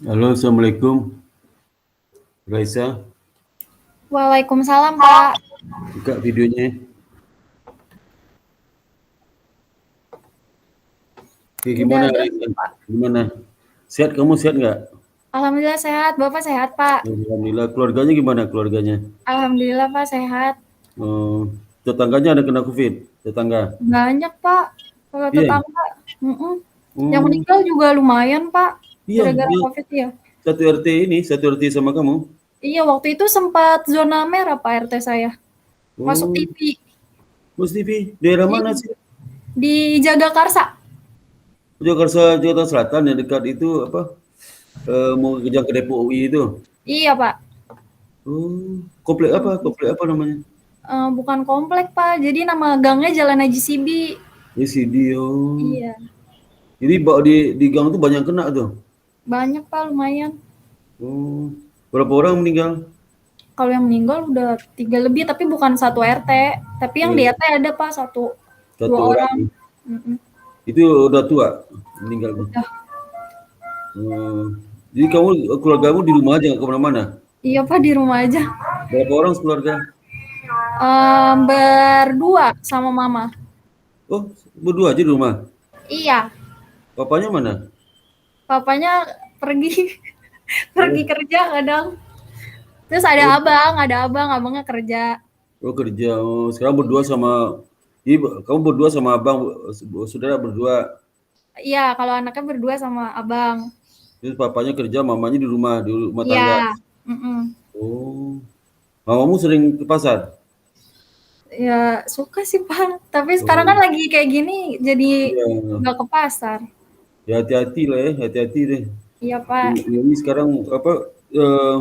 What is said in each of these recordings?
Halo, Assalamualaikum, Raisa. Waalaikumsalam, Pak. Buka videonya. Oke, Udah gimana, ada Raisa? belum, Pak? Gimana? Sehat, kamu sehat nggak? Alhamdulillah sehat. Bapak sehat, Pak? Alhamdulillah. Keluarganya gimana, keluarganya? Alhamdulillah, Pak, sehat. Eh, tetangganya ada kena COVID? Tetangga? Banyak, Pak. Kalau Iya. tetangga, mhm. Yang Hmm, meninggal juga lumayan, Pak, iya, gara-gara iya. Covid ya. Satu RT ini, satu RT sama kamu. Iya, waktu itu sempat zona merah, Pak, RT saya. Masuk Oh, TV. Mas TV, daerah Iya, mana sih? di Jagakarsa. Jakarta, Jakarta Selatan yang dekat itu apa? Mau ke Depok UI itu. Iya, Pak. Oh, komplek apa? Komplek apa namanya? Bukan komplek, Pak. Jadi nama gangnya Jalan Haji Sibi. Yesidio. Iya, Jadi di gang tuh banyak kena tuh. banyak, Pak, lumayan. Oh, berapa orang meninggal? Kalau yang meninggal udah 3 lebih, tapi bukan satu RT. Tapi yang di Iya, RT ada, Pak, satu, satu 2 orang. orang. Mhm, Itu udah tua meninggalnya. udah. Hmm. Jadi kamu keluargamu di rumah aja nggak kemana-mana. Iya, Pak, di rumah aja. Berapa orang keluarga? Berdua sama mama. Oh, berdua aja di rumah. Iya, Papanya mana? papanya pergi pergi Oh, kerja kadang. Terus oh, ada abang, abangnya kerja. oh kerja. Oh, sekarang berdua sama. Iya, kamu berdua sama abang, saudara berdua. Iya, kalau anaknya berdua sama abang. Terus papanya kerja, mamanya di rumah Iya, tangga. mhm. Oh, mamamu sering ke pasar. Ya suka sih, Pak. Tapi sekarang kan Oh, lagi kayak gini, jadi iya. nggak ke pasar. Ya hati-hati lah ya, hati-hati deh. Iya, Pak. Ini sekarang apa? eh,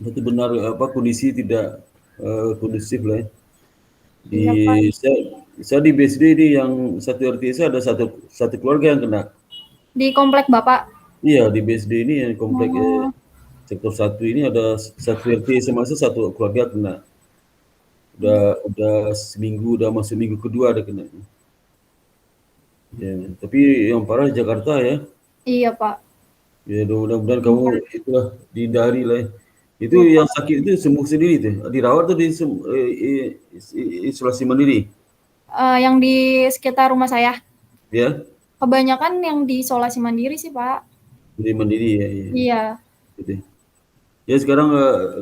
Benar-benar apa kondisi tidak kondusif lah ya. Di Iya, Pak. saya di BSD ini yang satu RT saya ada satu satu keluarga yang kena. Di komplek Bapak? Iya di BSD ini yang komplek Oh, sektor satu ini ada satu RT semasa satu keluarga kena. Udah seminggu, udah masuk minggu kedua ada kena. Ya, tapi yang parah Jakarta ya. iya, Pak. Ya mudah-mudahan kamu itulah dihindari lah ya. Itu Iya, yang Pak. sakit itu sembuh sendiri tuh. Dirawat tuh isolasi mandiri. Yang di sekitar rumah saya. Ya, Kebanyakan yang di isolasi mandiri sih, Pak. mandiri mandiri ya, ya. Iya. Gitu. Ya sekarang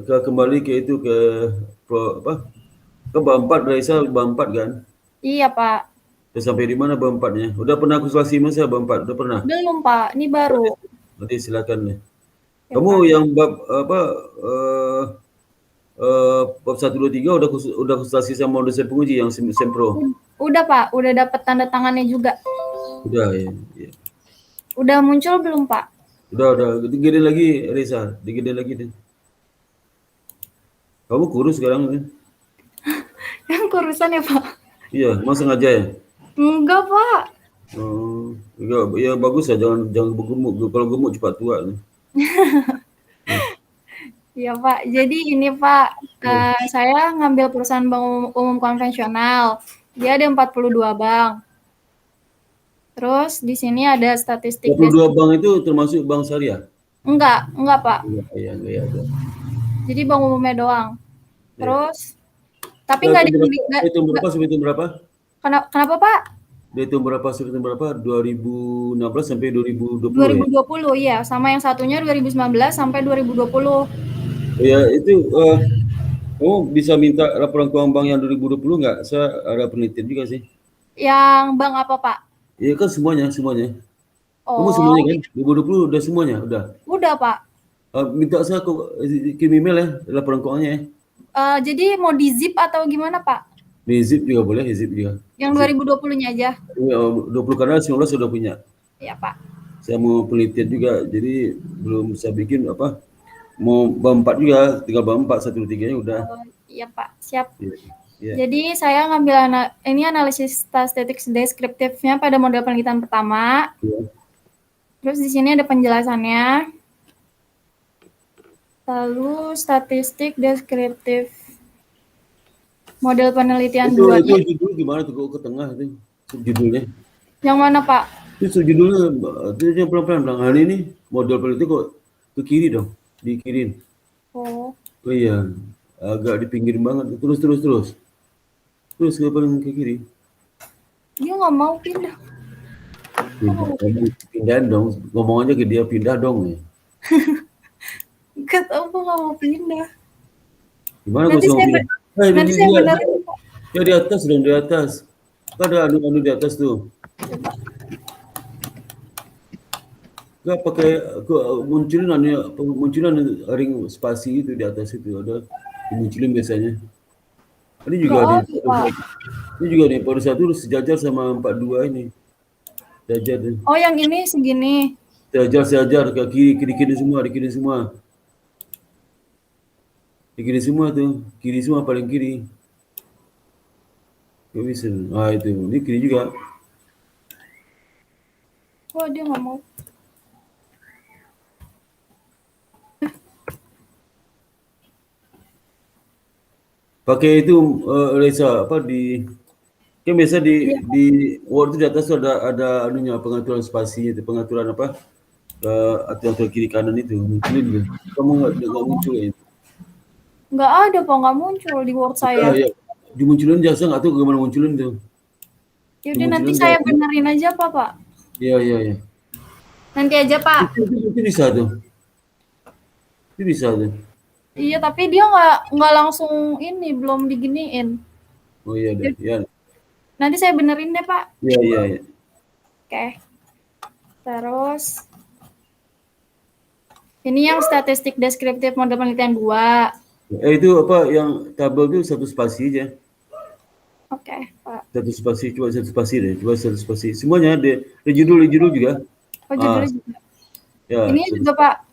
kembali ke itu ke apa? Ke Bampat Raisa Bampat kan. Iya, Pak. Udah sampai di mana Bampatnya? Udah pernah konsultasi masa Bampat? Udah pernah? Belum, Pak. Ini baru. Nanti silakan ya. Ya, Kamu Pak. yang bab apa bab 1 2 3 udah konsultasi sama dosen penguji yang sempro. Udah, Pak. Udah dapat tanda tangannya juga. Udah ya. Ya. Udah muncul belum, Pak? Udah digedein lagi Reza, digedein lagi deh. Kamu kurus sekarang ya? Yang kurusan ya, Pak? Iya, emang sengaja ya? Enggak, Pak. Oh, ya bagus ya, jangan bergemuk. Kalau gemuk cepat tua nih. Ya, Iya, Pak. Jadi ini, Pak, ya. saya ngambil perusahaan bank umum konvensional. Dia ada 42 bank. Terus di sini ada statistik 22 bank itu termasuk bank syariah? enggak, Pak. Enggak ya. Ada. Jadi bank umumnya doang. Ya. Terus tapi Dari nggak tahun di berapa? nggak Dari tahun nggak berapa sampai tahun berapa? kenapa, Pak? Dari tahun berapa sampai tahun berapa? 2016 sampai 2020 ya? 2020, iya, sama yang satunya 2019 sampai 2020. Ya itu kamu bisa minta laporan keuangan bank yang 2020 nggak? Saya ada penelitian juga sih. Yang bank apa, Pak? Iya kan semuanya, semuanya. Kamu semuanya Oh, kan? 2020 udah semuanya, udah. udah, Pak. Minta saya kirim email ya, laporan keuangannya ya. Jadi mau di-zip atau gimana, Pak? Di zip juga boleh, di zip juga. Yang Zip. 2020-nya aja? 20 karena 19 sudah punya. Iya, Pak. Saya mau penelitian juga, jadi belum saya bikin apa. Mau bab 4 juga, tinggal bab 4, 1, 3 nya udah. Oh, iya, Pak. Siap. Iya. Iya. Jadi saya ngambil ini analisis statistik deskriptifnya pada model penelitian pertama. Iya. Terus di sini ada penjelasannya. Lalu statistik deskriptif model penelitian Itu 2-nya. judul gimana tuh kok ke tengah itu judulnya. Yang mana, Pak? Itu judulnya itu yang pelan-pelan bilang hari ini. model peneliti kok ke kiri dong, di kiri. Oh, Oh iya, agak di pinggir banget. Terus ke paling ke kiri. dia nggak mau pindah. Pindah, kamu pindahin dong. Ngomong aja ke dia pindah dong ya. Nggak tahu kok nggak mau pindah. Gimana gue Nanti sama saya pindah? nanti saya benerin Pak. Dia di atas dong, di atas. Kan ada anu di atas tuh. Coba. Gak pakai munculin ring spasi itu di atas itu ada dimunculin biasanya. Ini juga Nggak nih, ada Pak. ini juga nih pada satu sejajar sama 42 ini. Sejajar tuh. Oh yang ini segini. Sejajar ke kiri semua, di kiri semua. Di kiri semua tuh, kiri semua paling kiri. Gak bisa. Ah itu, ini kiri juga. Wah dia nggak mau. Pakai itu Reza apa di kan biasa Iya. di Word itu di atas tuh ada anunya pengaturan spasi itu pengaturan apa aturan kiri kanan itu munculin tuh. Kamu nggak muncul ya itu. Nggak ada Pak, nggak muncul di Word saya. Ya, dimunculin jasa nggak tahu gimana munculin tuh. Yaudah nanti Dimunculin saya jasa. benerin aja Pak. Iya. Nanti aja Pak. Itu bisa tuh. Itu bisa tuh. Iya tapi dia nggak langsung ini belum diginiin. Oh iya deh. Ya. Nanti saya benerin deh Pak. Iya. Oke. Terus ini yang statistik deskriptif model penelitian 2. Itu apa yang tabel itu satu spasi aja. Oke, Pak. Satu spasi deh. Coba satu spasi. Semuanya ada judul juga. Oh, judulnya juga. Ya. Ini juga, Pak.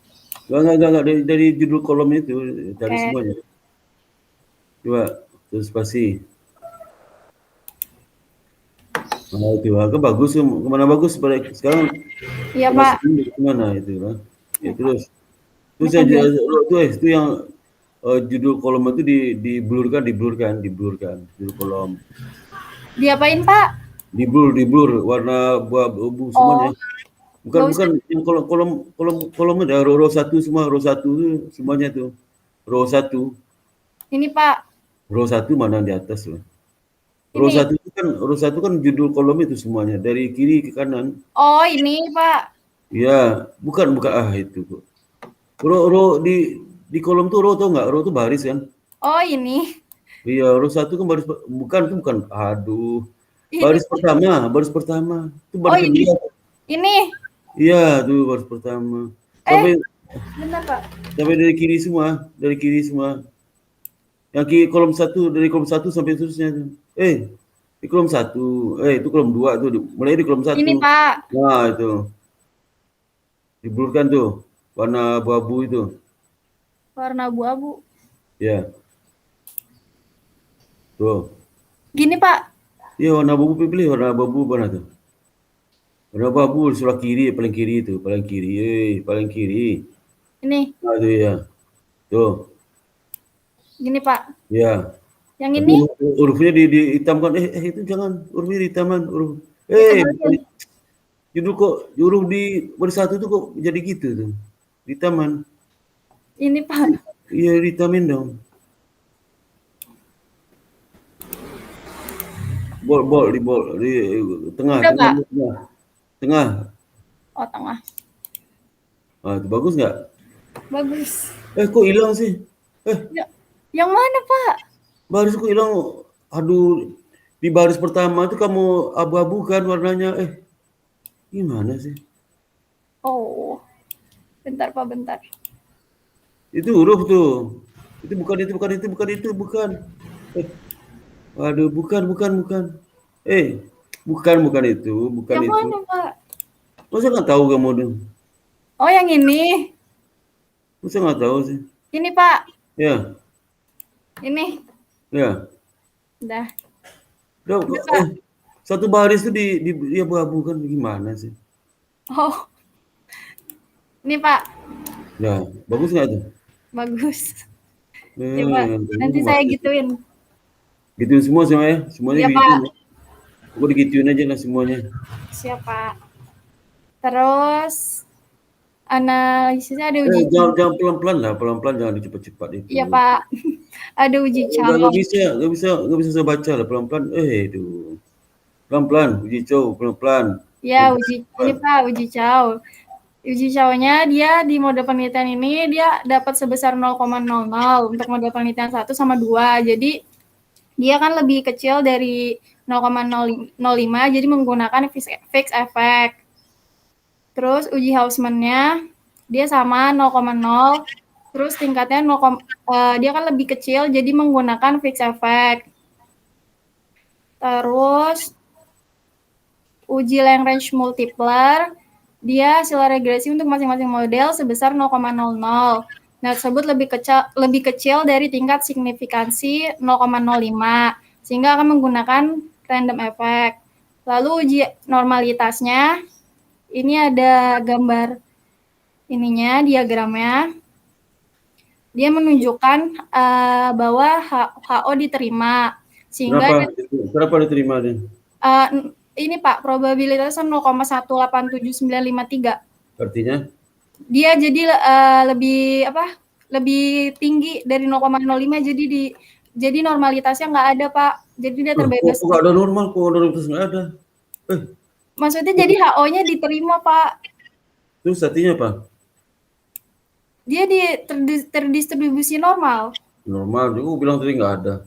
Enggak dari judul kolom itu dari Oke. semuanya. Coba satu spasi. Nah, itu agak bagus kemana bagus sekarang. Iya, Pak. Kemana itu lah. Ya, terus aja itu yang judul kolom itu diblurkan judul kolom. Diapain, Pak? Di blur warna abu semuanya. Bukan yang kolom ada row 1 semua, row 1 itu semuanya tuh. Row 1. Ini, Pak. Row 1 mana di atas loh. Row 1 kan judul kolom itu semuanya dari kiri ke kanan. Oh, ini, Pak. Iya, bukan itu kok. Row di kolom tuh row tau nggak? Row tuh baris kan? Oh, ini. Iya, row 1 kan baris bukan. Aduh. Baris pertama. Itu baris kedua. Ini. Iya, tuh baris pertama. Benar, Pak. Sampai dari kiri semua. Yang kolom 1 dari kolom 1 sampai seterusnya tuh. Di kolom 1. Itu kolom 2 tuh. Mulai di kolom 1. Ini, Pak. Nah, itu. Diblurkan tuh. Warna abu-abu itu. Warna abu-abu. Ya. Tuh. Gini, Pak. Iya, warna abu-abu pilih warna abu-abu mana tuh? Warna abu-abu sebelah kiri, paling kiri itu, paling kiri. Ini. Nah, itu ya. Tuh. Gini, Pak. Ya. Yang ini? Hurufnya dihitamkan. Itu jangan hurufnya dihitamkan. Judul kok huruf di baris 1 tuh kok jadi gitu tuh. Di taman. Ini, Pak. Iya, ditamin dong. Bol di tengah. Udah, Pak. Tengah. Oh, tengah. Ah, itu bagus nggak? Bagus. Kok hilang sih? Yang mana, Pak? Baris kok hilang? Aduh, di baris pertama tuh kamu abu-abu kan warnanya. Gimana sih? Oh. Bentar, Pak, bentar. Itu huruf tuh. Itu bukan. Waduh, bukan. Bukan itu. Yang mana, Pak? Masa nggak tahu kamu tuh? Oh, yang ini. Masa nggak tahu sih? Ini, Pak. Ya. Ini. Ya. Udah. Satu baris tuh di abu-abu kan gimana sih? Oh. Ini, Pak. Ya, bagus nggak tuh? Bagus. Coba, nanti saya gituin. Gituin semua ya? Semuanya ya, digituin. Pak. Aku digituin aja lah semuanya. Siap, Pak. Terus Analisisnya ada uji Jangan pelan-pelan lah, pelan-pelan, jangan cepat-cepat itu. Iya Pak, ada uji Nggak Chow. bisa, nggak bisa saya baca lah pelan-pelan. Itu pelan-pelan, uji cow pelan-pelan. Ya ini Pak uji Chow. Uji Chow-nya dia di mode penelitian ini dia dapat sebesar 0,00 untuk mode penelitian 1 sama 2. Jadi dia kan lebih kecil dari 0,05 jadi menggunakan fixed effect. Terus uji Hausman-nya dia sama 0,0. Terus tingkatnya dia kan lebih kecil jadi menggunakan fixed effect. Terus uji Lagrange multiplier dia hasil regresi untuk masing-masing model sebesar 0,00. Nah, tersebut lebih kecil dari tingkat signifikansi 0,05 sehingga akan menggunakan random effect. Lalu uji normalitasnya ini ada gambar ininya, diagramnya. Dia menunjukkan bahwa HO diterima sehingga Berapa diterima dia? Ini Pak probabilitasnya 0,187953. Artinya? Dia jadi lebih tinggi dari 0,05 jadi normalitasnya nggak ada Pak. Jadi dia terbebas. Kok nggak ada normal? Kok normalitas nggak ada? Maksudnya jadi HO-nya diterima Pak. Terus artinya apa? Dia terdistribusi normal. Normal, juga bilang tadi nggak ada.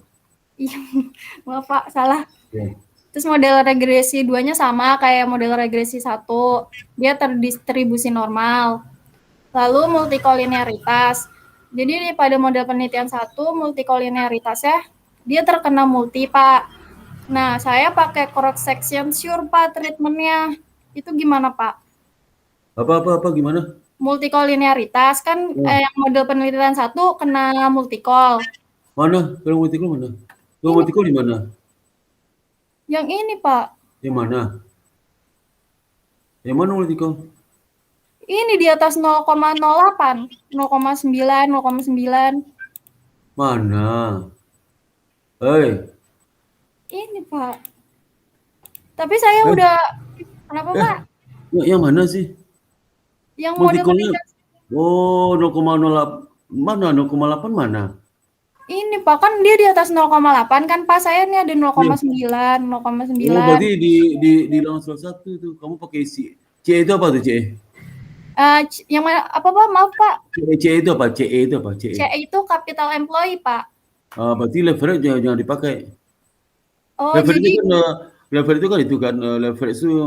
Iya, maaf Pak, salah. Ya. Terus model regresi 2-nya sama kayak model regresi 1. Dia terdistribusi normal. Lalu multikolinearitas. Jadi pada model penelitian 1, multikolinearitasnya dia terkena multi, Pak. Nah, saya pakai cross section sure, Pak, treatmentnya. Itu gimana, Pak? Apa gimana? Multikolinearitas kan yang model penelitian 1 kena multikol. Mana? Kalau multikol mana? Kalau multikol di mana? Yang ini, Pak. Yang mana? Yang mana multikol? Ini di atas 0,08, 0,9, 0,9. Mana? Hei. Ini, Pak. Tapi saya udah kenapa, Pak? Yang mana sih? Yang model penelitian. Oh, 0,08. Mana 0,8 mana? Ini Pak, kan dia di atas 0,8 kan Pak, saya ini ada 0,9, 0,9. Oh, berarti di langsung satu tuh kamu pakai C itu apa tuh C? Yang mana apa Pak? Maaf Pak. C itu apa? CE itu apa? C itu capital employee Pak. Berarti leverage jangan dipakai. Oh, leverage jadi leverage itu kan leverage itu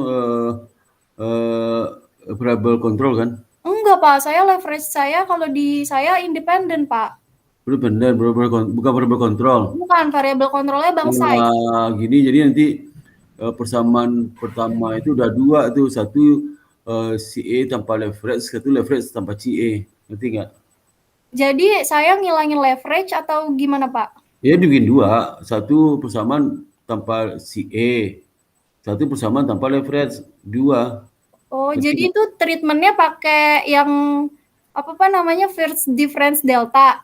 variable control kan? Enggak Pak, saya leverage saya kalau di saya independen Pak. Benar, bukan variable control. Bukan, variable controlnya Bang Sai. Gini, jadi nanti persamaan pertama itu udah dua tuh, satu CA tanpa leverage, satu leverage tanpa CA, ngerti nggak? Jadi saya ngilangin leverage atau gimana Pak? Ya dibikin dua, satu persamaan tanpa CA, satu persamaan tanpa leverage, dua. Oh, jadi itu treatmentnya pakai yang apa namanya first difference delta?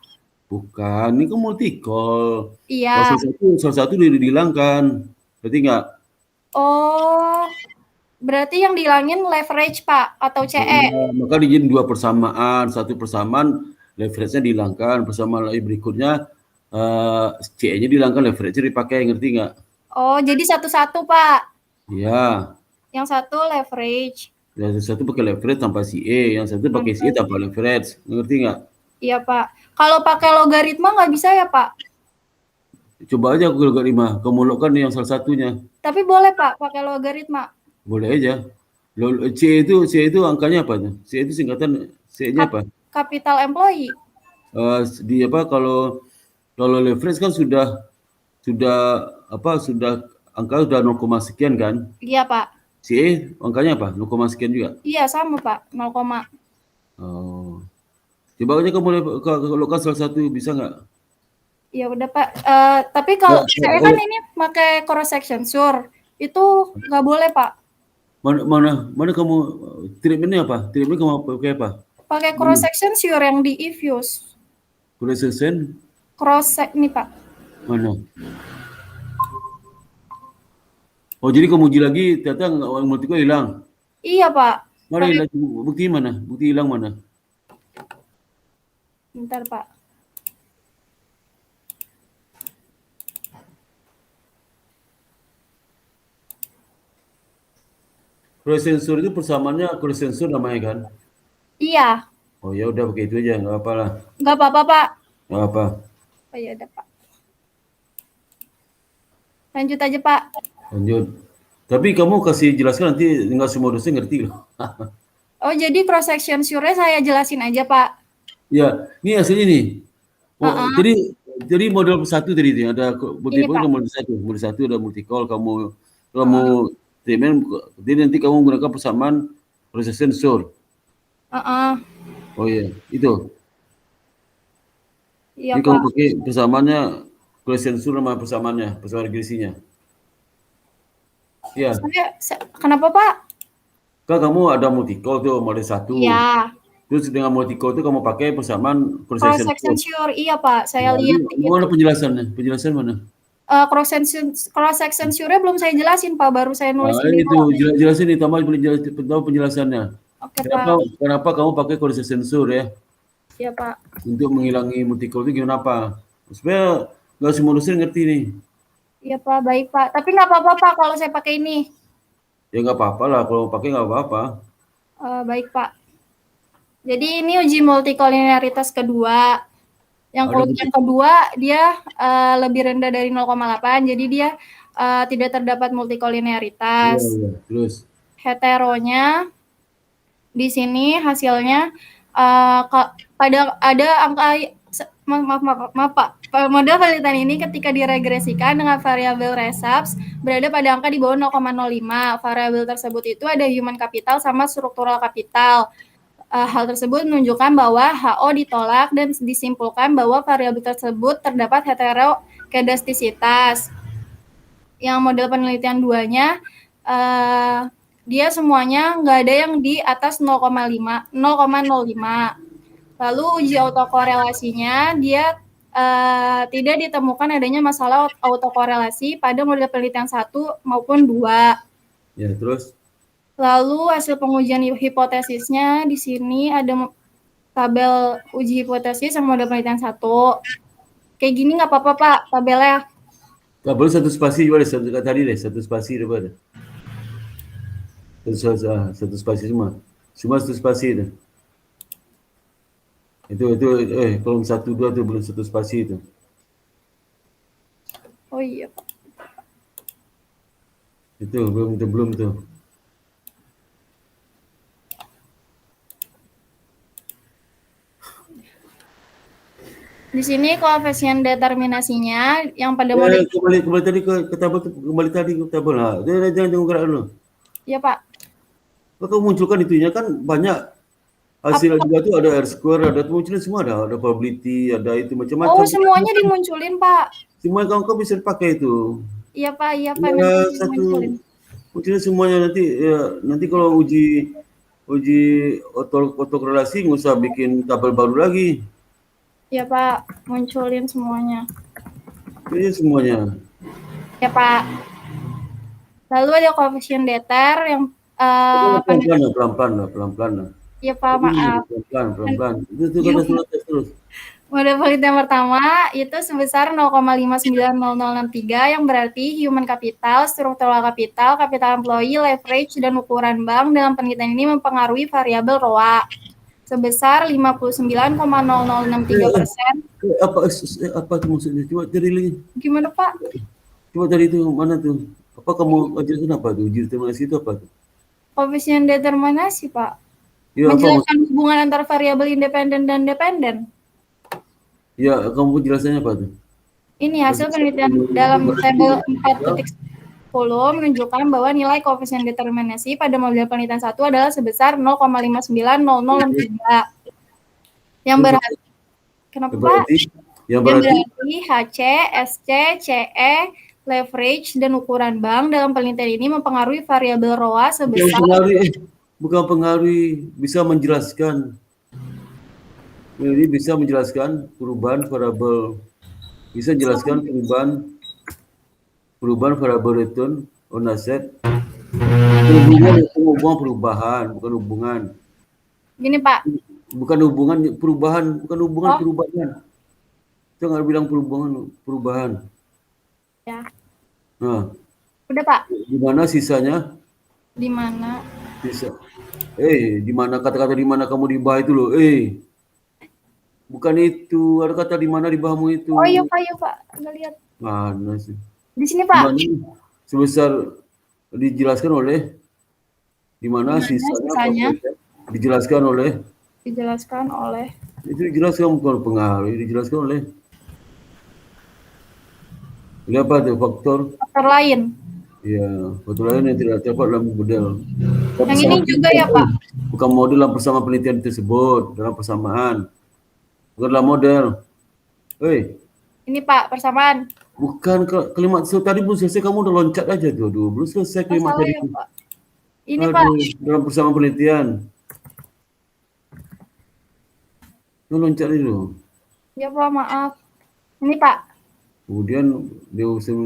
Bukan, ini kan multikol. Iya. Salah satu dihilangkan, berarti nggak? Oh, berarti yang dihilangin leverage Pak atau CE? Maka dijadiin dua persamaan, satu persamaan leverage-nya dihilangkan, persamaan lagi berikutnya CE-nya dihilangkan, leverage-nya dipakai, ngerti nggak? Oh, jadi satu-satu Pak? Iya. Yang satu leverage. Yang satu pakai leverage tanpa CE, yang satu pakai CE tanpa leverage, ngerti nggak? Iya Pak. Kalau pakai logaritma nggak bisa ya Pak? Coba aja aku logaritma, kamu logkan yang salah satunya. Tapi boleh Pak pakai logaritma? Boleh aja. C itu angkanya apa tuh? C itu singkatan C-nya apa? Capital employee. Di apa kalau leverage kan sudah angka sudah 0, sekian kan? Iya Pak. CE angkanya apa? 0, sekian juga? Iya sama Pak, 0, Oh. Coba aja kamu logkan salah satu, bisa nggak? Ya udah Pak. Tapi kalau saya kan ini pakai cross section sure, itu nggak boleh Pak. Mana kamu treatmentnya apa? Treatment kamu pakai apa? Pakai cross section sure yang di Ifuse. Cross section? Ini Pak. Mana? Oh, jadi kamu uji lagi, ternyata multikol hilang? Iya Pak. Mana hilang? Bukti mana? Bukti hilang mana? Bentar, Pak. Cross sensor itu persamaannya cross sensor namanya kan? Iya, Oh ya udah pakai itu aja, nggak apa lah. nggak apa-apa, Pak. Nggak apa. Oh ya udah, Pak. Lanjut aja, Pak. Lanjut. Tapi kamu kasih jelaskan nanti nggak semua dosen ngerti loh. Oh, jadi cross section sure saya jelasin aja, Pak. Ya, ini hasilnya nih. Oh, Heeh. jadi model satu tadi itu ada Ini, multiple Pak. model satu ada multi-call kamu treatment, jadi nanti kamu menggunakan persamaan proses sensor. Heeh. Oh iya, itu. Iya, Jadi kamu Pak. pakai persamaannya proses sensor sama persamaannya, persamaan regresinya. Ya, Kenapa, Pak? kan kamu ada multi-call tuh model satu. Iya. Terus dengan multi-call itu kamu pakai persamaan Cross proses section sensor. sure, iya, Pak. Saya Nah, lihat ini mana penjelasannya? Penjelasan mana? cross section sure belum saya jelasin, Pak. Baru saya nulis Nah, ini itu doang. jelasin nih, tambah tahu penjelasannya. Oke, Kenapa, Pak. kenapa kamu pakai kondisi sensor ya? Iya, Pak. Untuk menghilangi multi-call itu gimana apa? Supaya nggak semua dosen ngerti nih. Iya, Pak. Baik, Pak. Tapi nggak apa-apa, Pak, kalau saya pakai ini. Ya nggak apa-apa lah, kalau pakai nggak apa-apa. Baik, Pak. Jadi ini uji multikolinearitas kedua. Yang kedua dia lebih rendah dari 0,8, jadi dia tidak terdapat multikolinearitas. Iya. Terus Heteronya di sini hasilnya pada ada angka maaf Pak. Model penelitian ini ketika diregresikan dengan variabel resubs berada pada angka di bawah 0,05. Variabel tersebut itu ada human capital sama struktural capital. Hal tersebut menunjukkan bahwa HO ditolak dan disimpulkan bahwa variabel tersebut terdapat heterokedastisitas. Yang model penelitian 2-nya dia semuanya nggak ada yang di atas 0,05. Lalu uji autokorelasinya dia tidak ditemukan adanya masalah autokorelasi pada model penelitian 1 maupun 2. ya terus. Lalu hasil pengujian hipotesisnya di sini ada tabel uji hipotesis sama model penelitian 1. Kayak gini nggak apa-apa, Pak, tabelnya. Nggak boleh satu spasi juga deh, tadi deh, satu spasi daripada. Satu spasi semua. Semua satu spasi itu. Itu kolom 1, 2 itu belum satu spasi itu. Oh iya, Pak. Itu belum tuh. Di sini koefisien determinasinya yang pada model kembali tadi ke tabel, kembali tadi ke tabel lah. Jangan gerak dulu. ya, Pak. Kalau munculkan itunya kan banyak hasil juga tuh, ada R square, ada munculin semua, ada probability, ada itu macam-macam. Oh, semuanya dimunculin, Pak. Semua kau bisa pakai itu. Iya, Pak. Iya, Pak. Ya, munculin semuanya nanti ya, nanti kalau uji autokorelasi nggak usah bikin tabel baru lagi. Ya, Pak, munculin semuanya. Ini semuanya. Ya, Pak. Lalu ada koefisien deter yang pelan-pelan. Ya, Pak, maaf. Pelan-pelan. Itu kata terus. Model penelitian pertama itu sebesar 0,590063 yang berarti human capital, struktural capital, capital employee, leverage, dan ukuran bank dalam penelitian ini mempengaruhi variabel ROA sebesar 59,0063%. Apa itu maksudnya? Coba dari lagi. Gimana, Pak? Coba dari itu mana tuh? Apa kamu ajarkan apa tuh? Uji determinasi itu apa tuh? Koefisien determinasi, Pak. Ya, menjelaskan hubungan antara variabel independen dan dependen. Ya, kamu penjelasannya apa tuh? Ini hasil penelitian dalam tabel 4.10 menunjukkan bahwa nilai koefisien determinasi pada model penelitian 1 adalah sebesar 0,590063. Yang berarti kenapa, Pak? Yang berarti HC, SC, CE, leverage, dan ukuran bank dalam penelitian ini mempengaruhi variabel ROA sebesar bukan pengaruhi, bisa menjelaskan. Jadi bisa menjelaskan perubahan variabel, bisa menjelaskan perubahan variabel return on asset Bukan hubungan, hubungan perubahan, bukan hubungan. Gini Pak. Bukan hubungan perubahan, bukan hubungan Oh. perubahan. Jangan bilang perubahan. Ya. Nah, Udah Pak. di mana sisanya? Di mana? Sisa. Di mana kata-kata di mana kamu di bawah itu loh. Bukan itu. Ada kata di mana di bawahmu itu. Oh iya Pak. Nggak lihat. Mana sih? Di sini Pak. Sebesar dijelaskan oleh di mana sisanya? Dijelaskan oleh itu dijelaskan bukan pengaruh, dijelaskan oleh apa tuh faktor lain. Ya, faktor lain yang tidak dapat dalam model. Yang ini juga ya Pak. Bukan model dalam persamaan penelitian tersebut, dalam persamaan. Bukan dalam model. Ini Pak, persamaan. Bukan kalimat tadi belum selesai, kamu udah loncat aja tuh. Belum selesai kalimat tadi. Ya, Pak. Ini Pak. Dalam persamaan penelitian. Loncat dulu. Ya Pak, maaf. Ini Pak. Kemudian dia usaha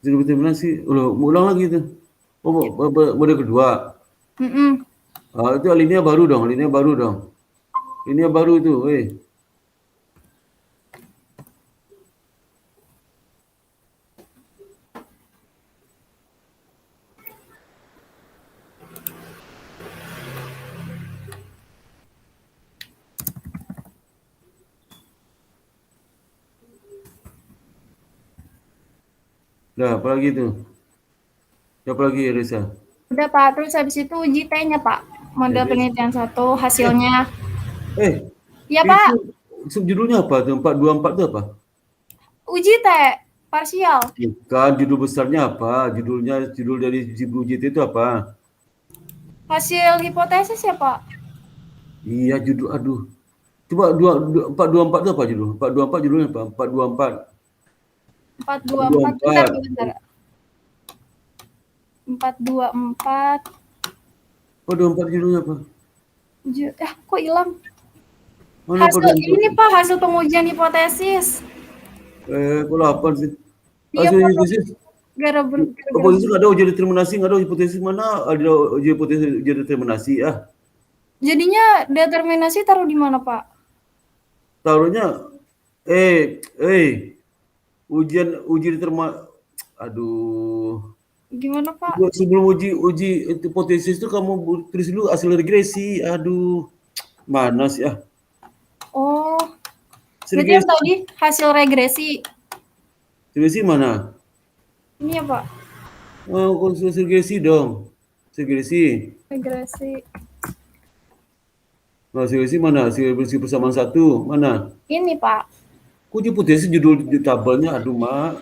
determinasi, ulang lagi tuh. Mode kedua. Itu alinea baru dong. Alinea baru itu, Nah, apa lagi tuh? Siapa lagi Risa? Udah Pak, terus habis itu uji T-nya Pak. Model penelitian 1 hasilnya. Iya Pak. Judulnya apa tuh? 424 itu apa? Uji T, parsial. Bukan, judul besarnya apa? Judul dari uji T itu apa? Hasil hipotesis ya Pak? Iya, aduh. Coba 424 itu apa judul? 424 judulnya apa? 424. 424 bentar. 424. 424 judulnya apa? Kok hilang? Ini Pak, hasil pengujian hipotesis. Kok 8 sih? Hasil hipotesis? Hipotesis ada uji determinasi, nggak ada hipotesis mana? Ada uji hipotesis, uji determinasi ya? Jadinya determinasi taruh di mana Pak? Taruhnya, uji determinasi, aduh. Gimana Pak? Sebelum uji hipotesis itu kamu tulis dulu hasil regresi. Aduh, mana sih ya? Oh, berarti yang tadi hasil regresi. Regresi mana? Ini ya Pak. Oh, regresi dong. Regresi. Nah, regresi mana? Regresi persamaan 1 mana? Ini Pak. Kok hipotesis judul di tabelnya? Aduh, Mak.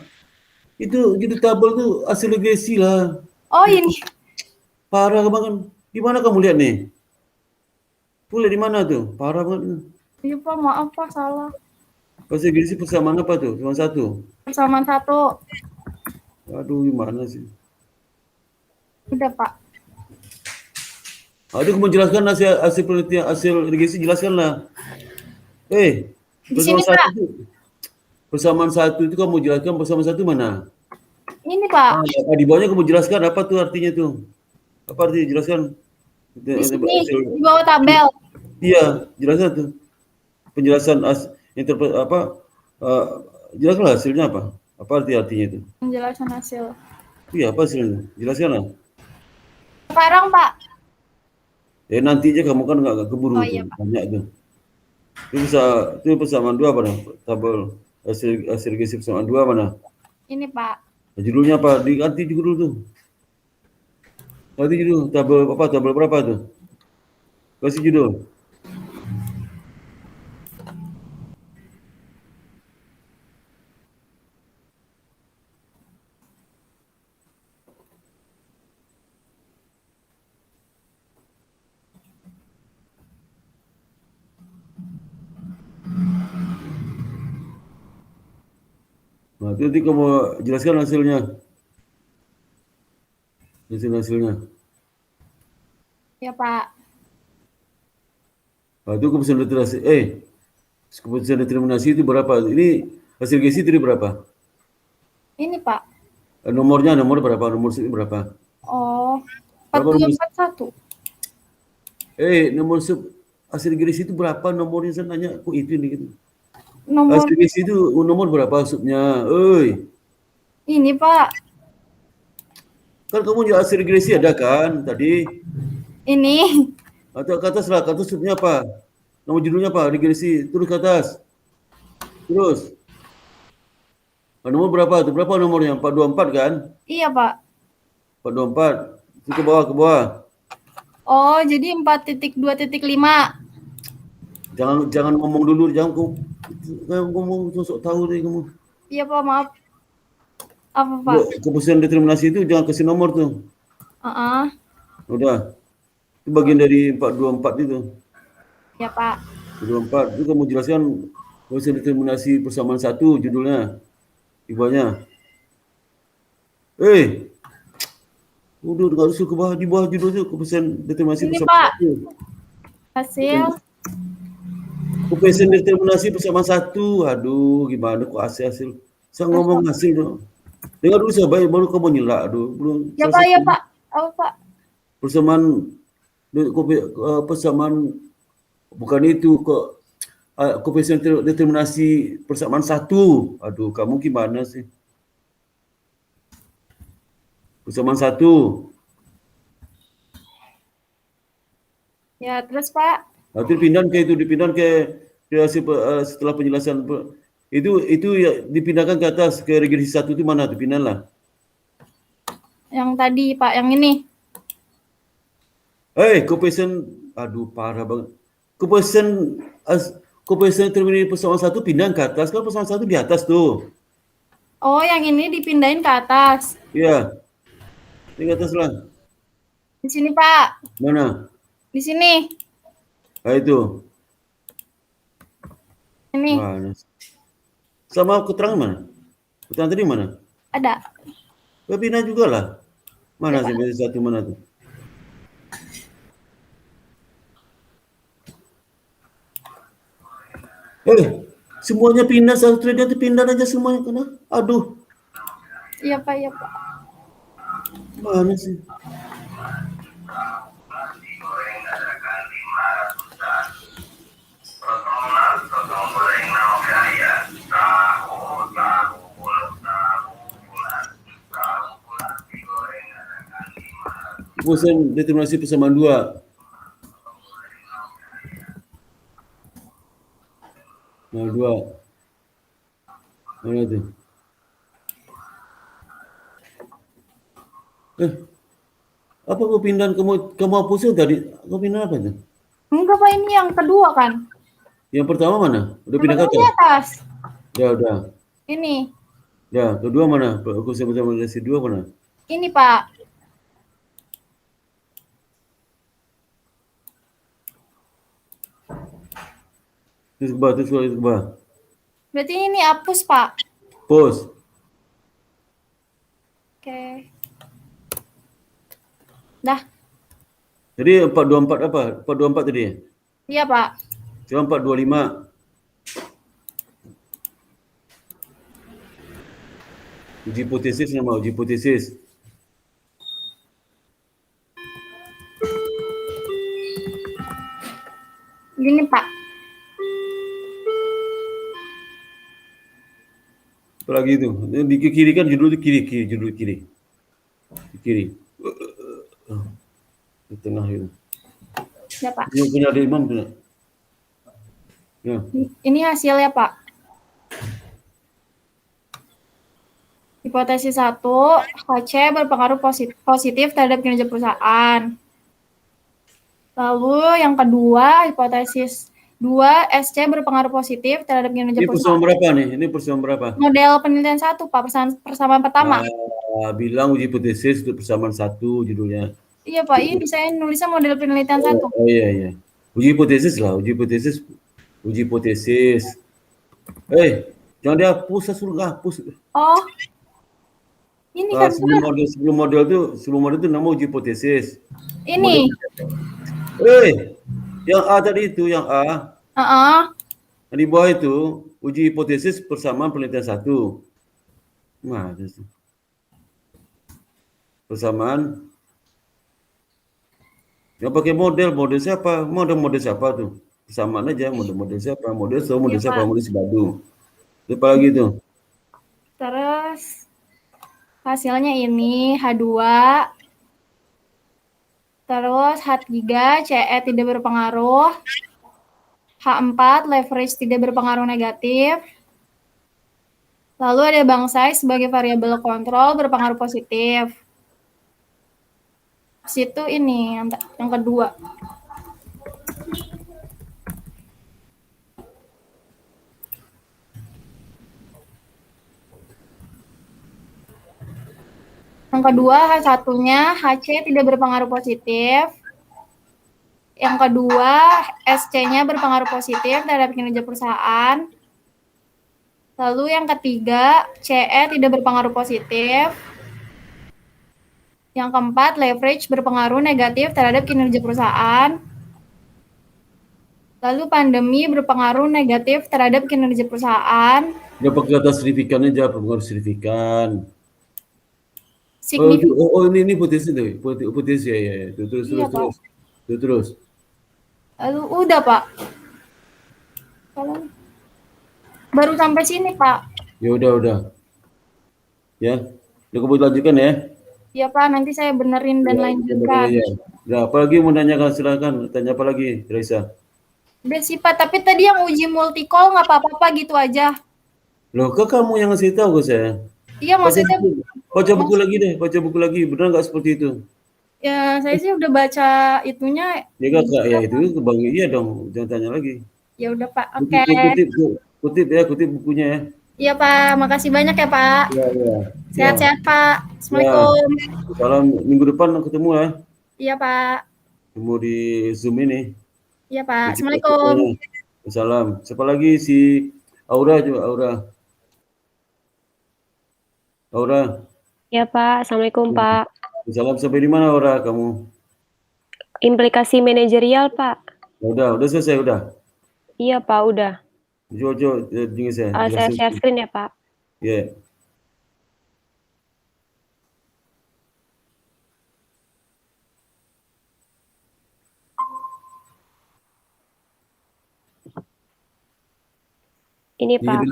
Itu judul tabel tuh hasil regresi lah. Oh, ini. Parah banget. Gimana kamu lihat nih? Lihat di mana tuh? Parah banget. Iya Pak, maaf Pak, salah. Hasil regresi persamaan apa tuh? Persamaan 1. Persamaan 1. Aduh, gimana sih? Udah Pak. Aduh, kamu jelaskan hasil penelitian, hasil regresi, jelaskanlah. Persamaan 1 itu. Persamaan 1 itu kamu jelaskan, persamaan 1 mana? Ini Pak. Di bawahnya kamu jelaskan apa tuh artinya tuh? Apa artinya jelaskan? Di sini, di bawah tabel. Iya, jelaskan tuh. Penjelasan jelaskanlah hasilnya apa? Apa artinya itu? Penjelasan hasil. Iya, apa hasilnya? Jelaskanlah. Sekarang Pak. Nanti aja kamu kan nggak keburu tuh, banyak tuh. Itu persamaan 2 mana? Tabel hasil regresi persamaan 2 mana? Ini Pak. Judulnya apa? Diganti judul tuh. Ganti judul, tabel berapa tuh? Kasih judul. Nah, nanti kamu jelaskan hasilnya. Hasilnya. Ya Pak. Nah, itu keputusan determinasi. Keputusan determinasi itu berapa? Ini hasil GC itu berapa? Ini Pak. Nomor berapa? Nomor sub berapa? Oh, Berapa nomor? 4241. Nomor sub hasil regresi itu berapa nomornya? Saya nanya, kok itu ini gitu. Nomor Hasil regresi itu nomor berapa subnya? ini, Pak. Kan kamu juga hasil regresi ada kan tadi? Ini. Atau ke atas lah, ke atas subnya apa? Nama judulnya apa? Regresi, terus ke atas. Terus. Nomor berapa tuh? Berapa nomornya? 424 kan? Iya, Pak. 424. Itu ke bawah, ke bawah. Oh, jadi 4.2.5. Jangan ngomong dulu, jangan ngomong sok tahu deh kamu. Iya, Pak, maaf. Apa, Pak? Keputusan determinasi itu jangan kasih nomor tuh. Udah. Itu bagian dari 424 itu. Ya, Pak. 424. Itu kamu jelaskan keputusan determinasi persamaan 1 judulnya. Ibanya. Udah enggak usah ke bawah, di bawah judul itu keputusan determinasi Ini, persamaan Pak. 1. Hasil. Keputusan determinasi persamaan 1. Aduh, gimana kok hasil. Saya ngomong hasil dong. Dengar dulu saya baik, baru kamu nyelak. Aduh, belum Ya, Pak, ya, Pak. Apa, Pak? Persamaan bukan itu kok. Koefisien determinasi persamaan 1. Aduh, kamu gimana sih? Persamaan 1. Ya, terus, Pak. Itu dipindahan ke setelah penjelasan itu ya dipindahkan ke atas ke regresi 1 itu mana tuh pindahanlah. Yang tadi, Pak, yang ini. Koefisien, aduh parah banget. Koefisien determinasi persamaan 1 pindahan ke atas, kan persamaan 1 di atas tuh. Oh, yang ini dipindahin ke atas. Iya. Di atas lah. Di sini, Pak. Mana? Di sini. Itu. Ini. Mana? Sama keterangan mana? Keterangan tadi mana? Ada. Pindah juga lah. Mana sampai 1 mana tuh? Semuanya pindah, satu trader itu pindah aja semuanya kena. Aduh. Iya, Pak, iya, Pak. Mana sih? Keputusan determinasi persamaan 2. Nah, 2. Mana tu? Apa kau pindahan kamu hapusnya tadi? Kau pindah apa tu? Enggak, Pak, ini yang kedua kan? Yang pertama mana? Udah pindah ke atas? Ya udah. Ini. Ya, kedua mana? Keputusan determinasi 2 mana? Ini, Pak. Terus ke bawah. Berarti ini hapus, Pak. Pos. Oke. Dah. Jadi 424 apa? 424 tadi ya? Iya, Pak. Cuma 425. Uji hipotesis nama uji hipotesis. Gini, Pak. Apa lagi itu? Di kiri kan judul itu judul kiri. Di kiri. Di tengah itu. Ya, Pak. Ini punya ada imam punya. Ya. Ini hasilnya, Pak. Hipotesis 1, HC berpengaruh positif terhadap kinerja perusahaan. Lalu yang kedua, hipotesis 2, SC berpengaruh positif terhadap kinerja Ini persamaan berapa nih? Ini persamaan berapa? Model penelitian 1, Pak, persamaan pertama. Bilang uji hipotesis untuk persamaan 1 judulnya. Iya, Pak, ini saya nulisnya model penelitian 1. Oh iya. Uji hipotesis lah, uji hipotesis. Jangan dihapus, saya suruh hapus. Oh. Ini kan sebelum model itu nama uji hipotesis. Ini. Yang A tadi itu, yang A. Di bawah itu uji hipotesis persamaan penelitian 1. Mana sih? persamaan. Yang pakai model siapa? Model siapa tuh? Persamaan aja, model siapa? Model Iya, siapa? Pak. Model si Badu. Apa lagi tuh? Terus hasilnya ini H2, terus H3 CE tidak berpengaruh, H4 leverage tidak berpengaruh negatif, lalu ada bank size sebagai variabel kontrol berpengaruh positif. Situ ini yang kedua. Yang kedua H1-nya HC tidak berpengaruh positif. Yang kedua SC-nya berpengaruh positif terhadap kinerja perusahaan. Lalu yang ketiga CE tidak berpengaruh positif. Yang keempat leverage berpengaruh negatif terhadap kinerja perusahaan. Lalu pandemi berpengaruh negatif terhadap kinerja perusahaan. Dia pakai kata signifikan aja, pengaruh signifikan. Signifikan. Ini potensi tuh, potensi ya. Terus, Iya, Pak. terus. Lalu udah, Pak. Baru sampai sini, Pak. Ya udah. Ya, udah kamu lanjutkan ya. Iya, Pak. Nanti saya benerin dan lanjutkan. Ya. Nah, apalagi mau nanyakan, silakan. Tanya apa lagi, Raisa? Udah sih, Pak. Tapi tadi yang uji multi-call nggak apa-apa gitu aja. Loh, kok kamu yang ngasih tahu ke saya? Iya, maksudnya Baca buku lagi deh, baca buku lagi. Benar nggak seperti itu? ya saya sih udah baca itunya. Ya kakak, ya itu Bang, iya dong. Jangan tanya lagi. Ya udah, Pak. Oke. Kutip bukunya ya. Iya, Pak. Makasih banyak ya, Pak. Ya. Sehat-sehat, Pak. Ya. Assalamualaikum. Salam, minggu depan ketemu ya. Iya, Pak. Ketemu di Zoom ini. Iya, Pak. Di Assalamualaikum. Salam. Siapa lagi si Aura juga, Aura. Ya Pak, Assalamualaikum Pak. Salam, sampai di mana Aura kamu? Implikasi manajerial Pak. Udah selesai udah. Iya Pak, udah. Coba dengan saya. Saya share screen ya Pak. Ya. Ini Pak.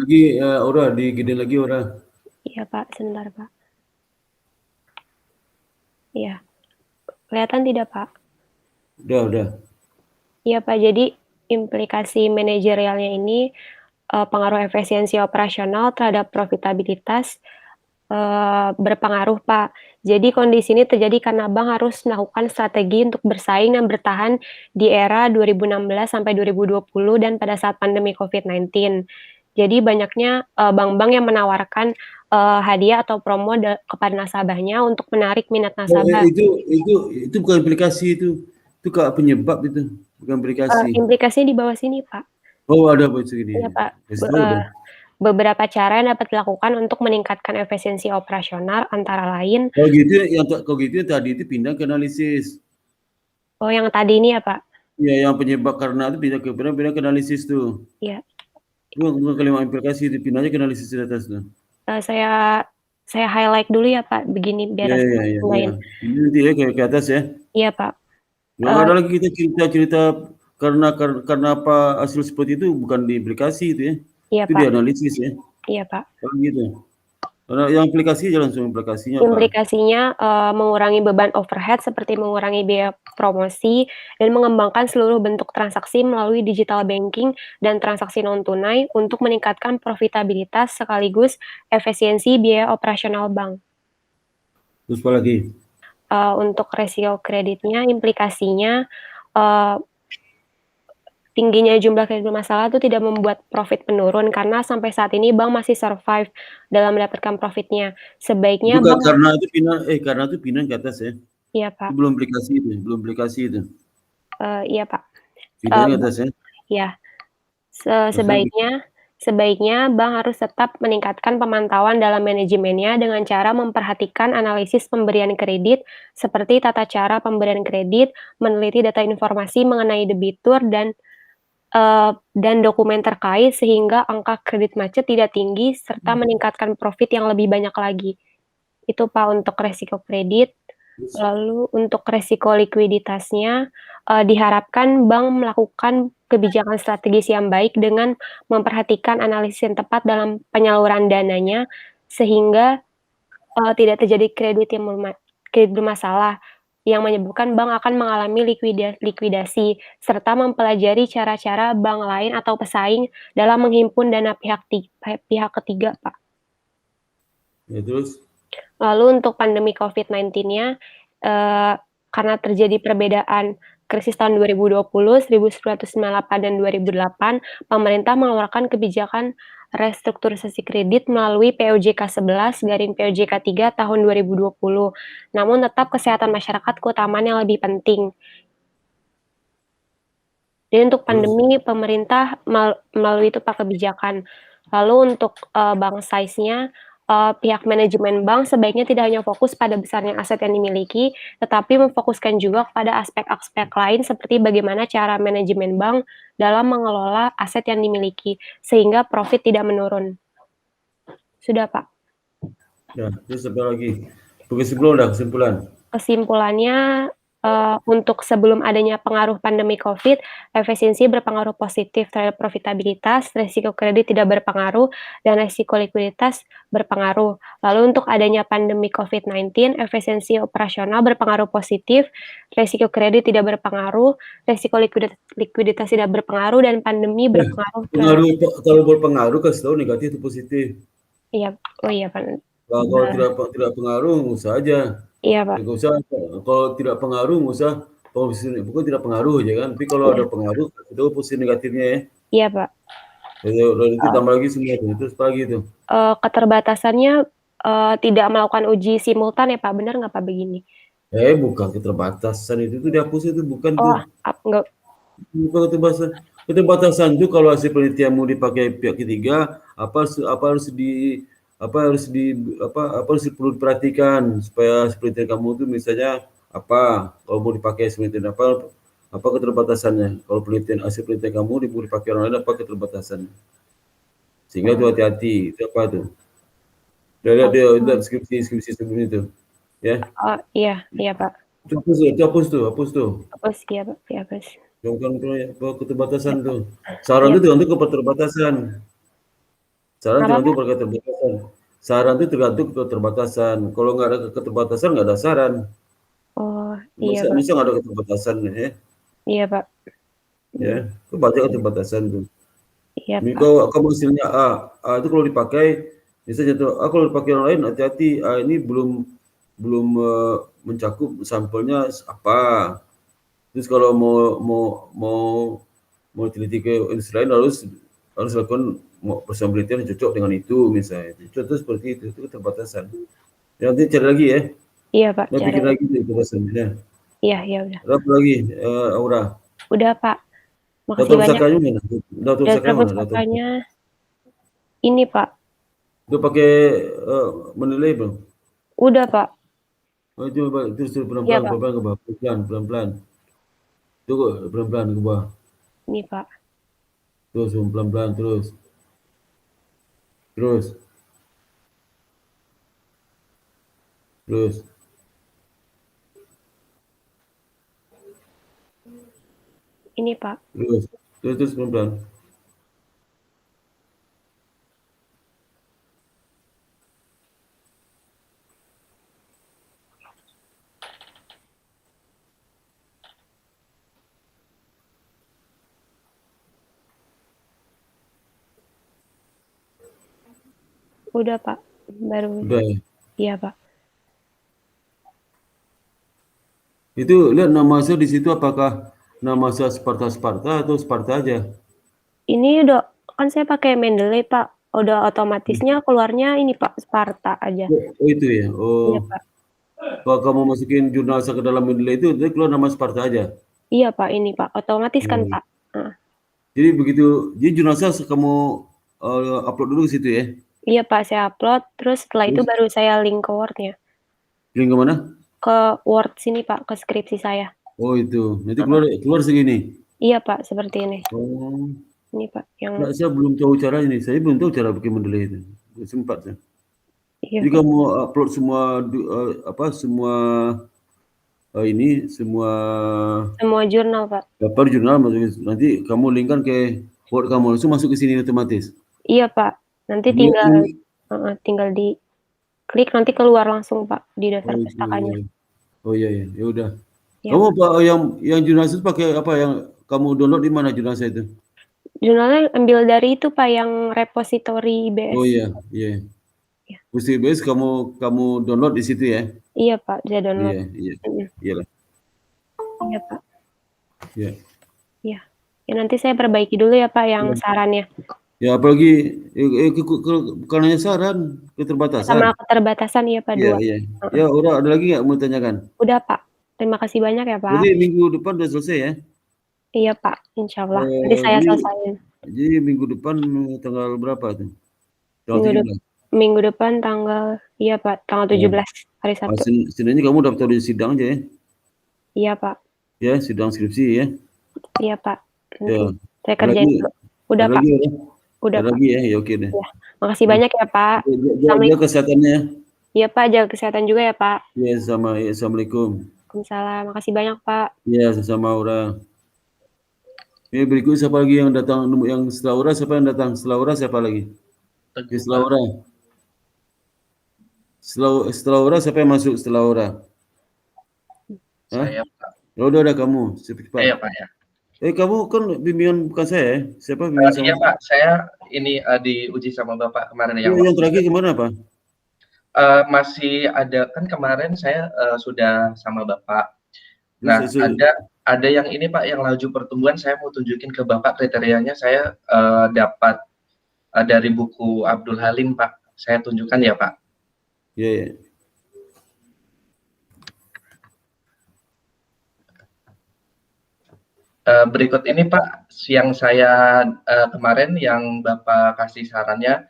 Digedein lagi Aura. Iya Pak, sebentar Pak. Iya. Kelihatan tidak Pak? Udah. Iya Pak, jadi implikasi manajerialnya ini pengaruh efisiensi operasional terhadap profitabilitas berpengaruh Pak. Jadi kondisi ini terjadi karena bank harus melakukan strategi untuk bersaing dan bertahan di era 2016 sampai 2020 dan pada saat pandemi COVID-19. Jadi banyaknya bank-bank yang menawarkan hadiah atau promo kepada nasabahnya untuk menarik minat nasabah. Itu bukan implikasi itu Kak, penyebab itu, bukan implikasi. Implikasinya di bawah sini Pak. Oh, ada apa itu gini? Iya Pak. Beberapa cara yang dapat dilakukan untuk meningkatkan efisiensi operasional antara lain. Kalau gitu yang tadi itu pindah ke analisis. Oh, yang tadi ini ya Pak? Iya, yang penyebab karena itu pindah ke analisis tuh. Iya. Bukan kalimat implikasi itu pindahnya ke analisis di atas tuh. Saya highlight dulu ya Pak, begini biar lain. Ini nanti ya ke atas ya. Iya Pak. Nggak ada lagi kita cerita karena apa hasil seperti itu, bukan di implikasi itu ya. Iya itu Pak. Di analisis ya. Iya Pak. Kalau gitu. Karena yang implikasi jalan langsung implikasinya. Implikasinya mengurangi beban overhead seperti mengurangi biaya promosi dan mengembangkan seluruh bentuk transaksi melalui digital banking dan transaksi non tunai untuk meningkatkan profitabilitas sekaligus efisiensi biaya operasional bank. Terus apa lagi? Untuk rasio kreditnya, implikasinya tingginya jumlah kredit bermasalah itu tidak membuat profit menurun karena sampai saat ini bank masih survive dalam mendapatkan profitnya. Sebaiknya bank karena itu pindah ke atas ya. Iya Pak. Belum aplikasi itu. Iya Pak. Pindah ke atas ya. Iya. Sebaiknya bank harus tetap meningkatkan pemantauan dalam manajemennya dengan cara memperhatikan analisis pemberian kredit seperti tata cara pemberian kredit, meneliti data informasi mengenai debitur dan dokumen terkait sehingga angka kredit macet tidak tinggi serta meningkatkan profit yang lebih banyak lagi. Itu Pak untuk resiko kredit. Lalu untuk resiko likuiditasnya, diharapkan bank melakukan kebijakan strategis yang baik dengan memperhatikan analisis yang tepat dalam penyaluran dananya, sehingga, tidak terjadi kredit bermasalah, yang menyebabkan bank akan mengalami likuidasi, serta mempelajari cara-cara bank lain atau pesaing dalam menghimpun dana pihak ketiga, Pak. Ya, terus? Lalu untuk pandemi COVID-19-nya, karena terjadi perbedaan krisis tahun 2020, 1998 dan 2008, pemerintah mengeluarkan kebijakan restrukturisasi kredit melalui POJK 11 garing POJK 3 tahun 2020. Namun tetap kesehatan masyarakat keutamaan yang lebih penting. Jadi untuk Terus? pandemi pemerintah melalui itu Pak kebijakan. Lalu untuk, bank size-nya, pihak manajemen bank sebaiknya tidak hanya fokus pada besarnya aset yang dimiliki, tetapi memfokuskan juga kepada aspek-aspek lain seperti bagaimana cara manajemen bank dalam mengelola aset yang dimiliki, sehingga profit tidak menurun. Sudah Pak. Ya, terus apa lagi? Kesimpulan. Kesimpulannya, untuk sebelum adanya pengaruh pandemi Covid, efisiensi berpengaruh positif terhadap profitabilitas, resiko kredit tidak berpengaruh, dan resiko likuiditas berpengaruh. Lalu untuk adanya pandemi Covid-19, efisiensi operasional berpengaruh positif, resiko kredit tidak berpengaruh, resiko likuiditas tidak berpengaruh, dan pandemi berpengaruh terhadap. Kalau berpengaruh kasih tahu negatif atau positif. Iya, oh iya Pak. Kalau tidak pengaruh, nggak usah aja. Iya Pak. Nggak usah. Kalau tidak pengaruh, nggak usah. Bukan tidak pengaruh aja kan. Tapi kalau Iya. ada pengaruh, itu positif negatifnya ya. Iya Pak. Lalu itu tambah lagi semua itu. Terus apa lagi itu? Keterbatasannya, tidak melakukan uji simultan ya Pak, benar nggak Pak begini? Bukan keterbatasan itu dihapus itu bukan tuh. Oh, nggak. Bukan keterbatasan. Keterbatasan itu kalau hasil penelitianmu dipakai pihak ketiga, apa harus perlu diperhatikan supaya penelitian kamu itu misalnya kalau mau dipakai penelitian apa keterbatasannya, kalau hasil penelitian kamu dipakai orang lain apa keterbatasannya, sehingga itu hati-hati. Itu apa tuh? Lihat skripsi sebelum itu ya. Oh, iya Pak. Hapus tuh. Hapus, iya Pak, dihapus. Bukan keterbatasan tuh. Saran itu tergantung ke keterbatasan. Saran itu tergantung keterbatasan. Kalau nggak ada keterbatasan, nggak ada saran. Oh, iya Pak. Bisa nggak ada keterbatasan ya? Iya Pak. Ya, itu banyak keterbatasan tuh. Iya Ini Pak. kalau kamu hasilnya A itu kalau dipakai, misalnya tuh, kalau dipakai orang lain hati-hati. Ini belum mencakup sampelnya apa. Terus kalau mau teliti ke industri lain harus lakukan persoalan penelitian yang cocok dengan itu misalnya. Contoh seperti itu keterbatasan. Ya, nanti cari lagi ya. Iya Pak, Nah, pikir lagi itu keterbatasannya. Iya udah. Apa lagi, Aura? Udah Pak. Makasih Daftar banyak. pusakanya mana? Daftar pusakanya mana? Pusakanya ini Pak. Itu pakai menilai belum? Udah Pak. Oh, coba terus Iya pelan-pelan Pak. ke bawah. Pelan-pelan. Tunggu, pelan-pelan ke bawah. Ini Pak. Terus pelan-pelan terus. Terus. Ini Pak. Terus pelan-pelan. Udah Pak. Baru. Udah ya? Iya Pak. Itu lihat nama saya di situ, apakah nama saya Sparta atau Sparta aja? Ini udah, kan saya pakai Mendeley Pak. Udah otomatisnya keluarnya ini Pak, Sparta aja. Oh itu ya? Iya Oh. Pak. Kalau kamu masukin jurnal saya ke dalam Mendeley itu, dia keluar nama Sparta aja? Iya Pak, ini Pak. Otomatis kan Pak. Jadi jadi jurnal saya kamu upload dulu ke situ ya? Iya Pak, saya upload, terus setelah itu baru saya link ke Word-nya. Link ke mana? Ke Word sini Pak, ke skripsi saya. Oh itu, nanti keluar segini? Iya Pak, seperti ini. Oh. Ini Pak, yang. Nah, saya belum tahu cara ini, saya belum tahu cara bikin Mendeley itu. Sempat ya. Iya Jadi Pak. kamu upload semua ini semua jurnal, Pak. daftar jurnal, nanti kamu linkkan ke Word kamu, langsung masuk ke sini otomatis. Iya, Pak. Nanti Dia tinggal di klik, nanti keluar langsung, Pak, di daftar pustakanya. Oh iya, ya udah. Ya, Kamu Pak, yang jurnal itu pakai apa, yang kamu download di mana jurnal saya itu? jurnalnya ambil dari itu, Pak, yang repository IBS. Oh iya. Ya. IBS kamu download di situ ya? Iya, Pak, saya download. Iyalah. Iya, Pak. Iya. Iya. Ya nanti saya perbaiki dulu ya, Pak, yang sarannya. Ya apalagi bukan hanya saran, keterbatasan. Sama keterbatasan ya, Pak, 2. Iya. Ya udah, ada lagi nggak mau tanyakan? Udah, Pak. Terima kasih banyak ya, Pak. Jadi minggu depan udah selesai ya? Iya, Pak, insya Allah. Nanti saya selesaiin. Jadi minggu depan tanggal berapa tuh? Tanggal 17. Minggu depan tanggal, iya Pak, tanggal 17, hari Sabtu. Seninnya kamu daftar di sidang aja ya? Iya, Pak. Ya, sidang skripsi ya? Iya, Pak. Nanti Ya. saya kerjain dulu. Udah, Pak. Udah, Pak. Lagi ya? Ya oke deh. Ya. Makasih banyak ya, Pak. Jaga kesehatannya. Iya, Pak, jaga kesehatan juga ya, Pak. Ya, sama. Ya, Assalamualaikum. Waalaikumsalam. Makasih banyak, Pak. Ya, sama Aura. Ini berikut siapa lagi yang datang, yang setelah Aura, siapa yang datang? Setelah Aura siapa lagi? Setelah Aura. Setelah Aura siapa yang masuk setelah Aura? Saya, Pak. Udah kamu. Cepat. Iya, Pak ya. Kamu kan bimbingan bukan saya ya? Siapa bimbingan sama? Iya, Pak. Saya ini diuji sama Bapak kemarin yang terakhir gimana, Pak? Masih ada, kan kemarin saya sudah sama Bapak. Nah, ada yang ini Pak, yang laju pertumbuhan, saya mau tunjukin ke Bapak kriterianya. Saya dapat dari buku Abdul Halim, Pak. Saya tunjukkan ya, Pak. Iya. Berikut ini Pak, yang saya kemarin yang Bapak kasih sarannya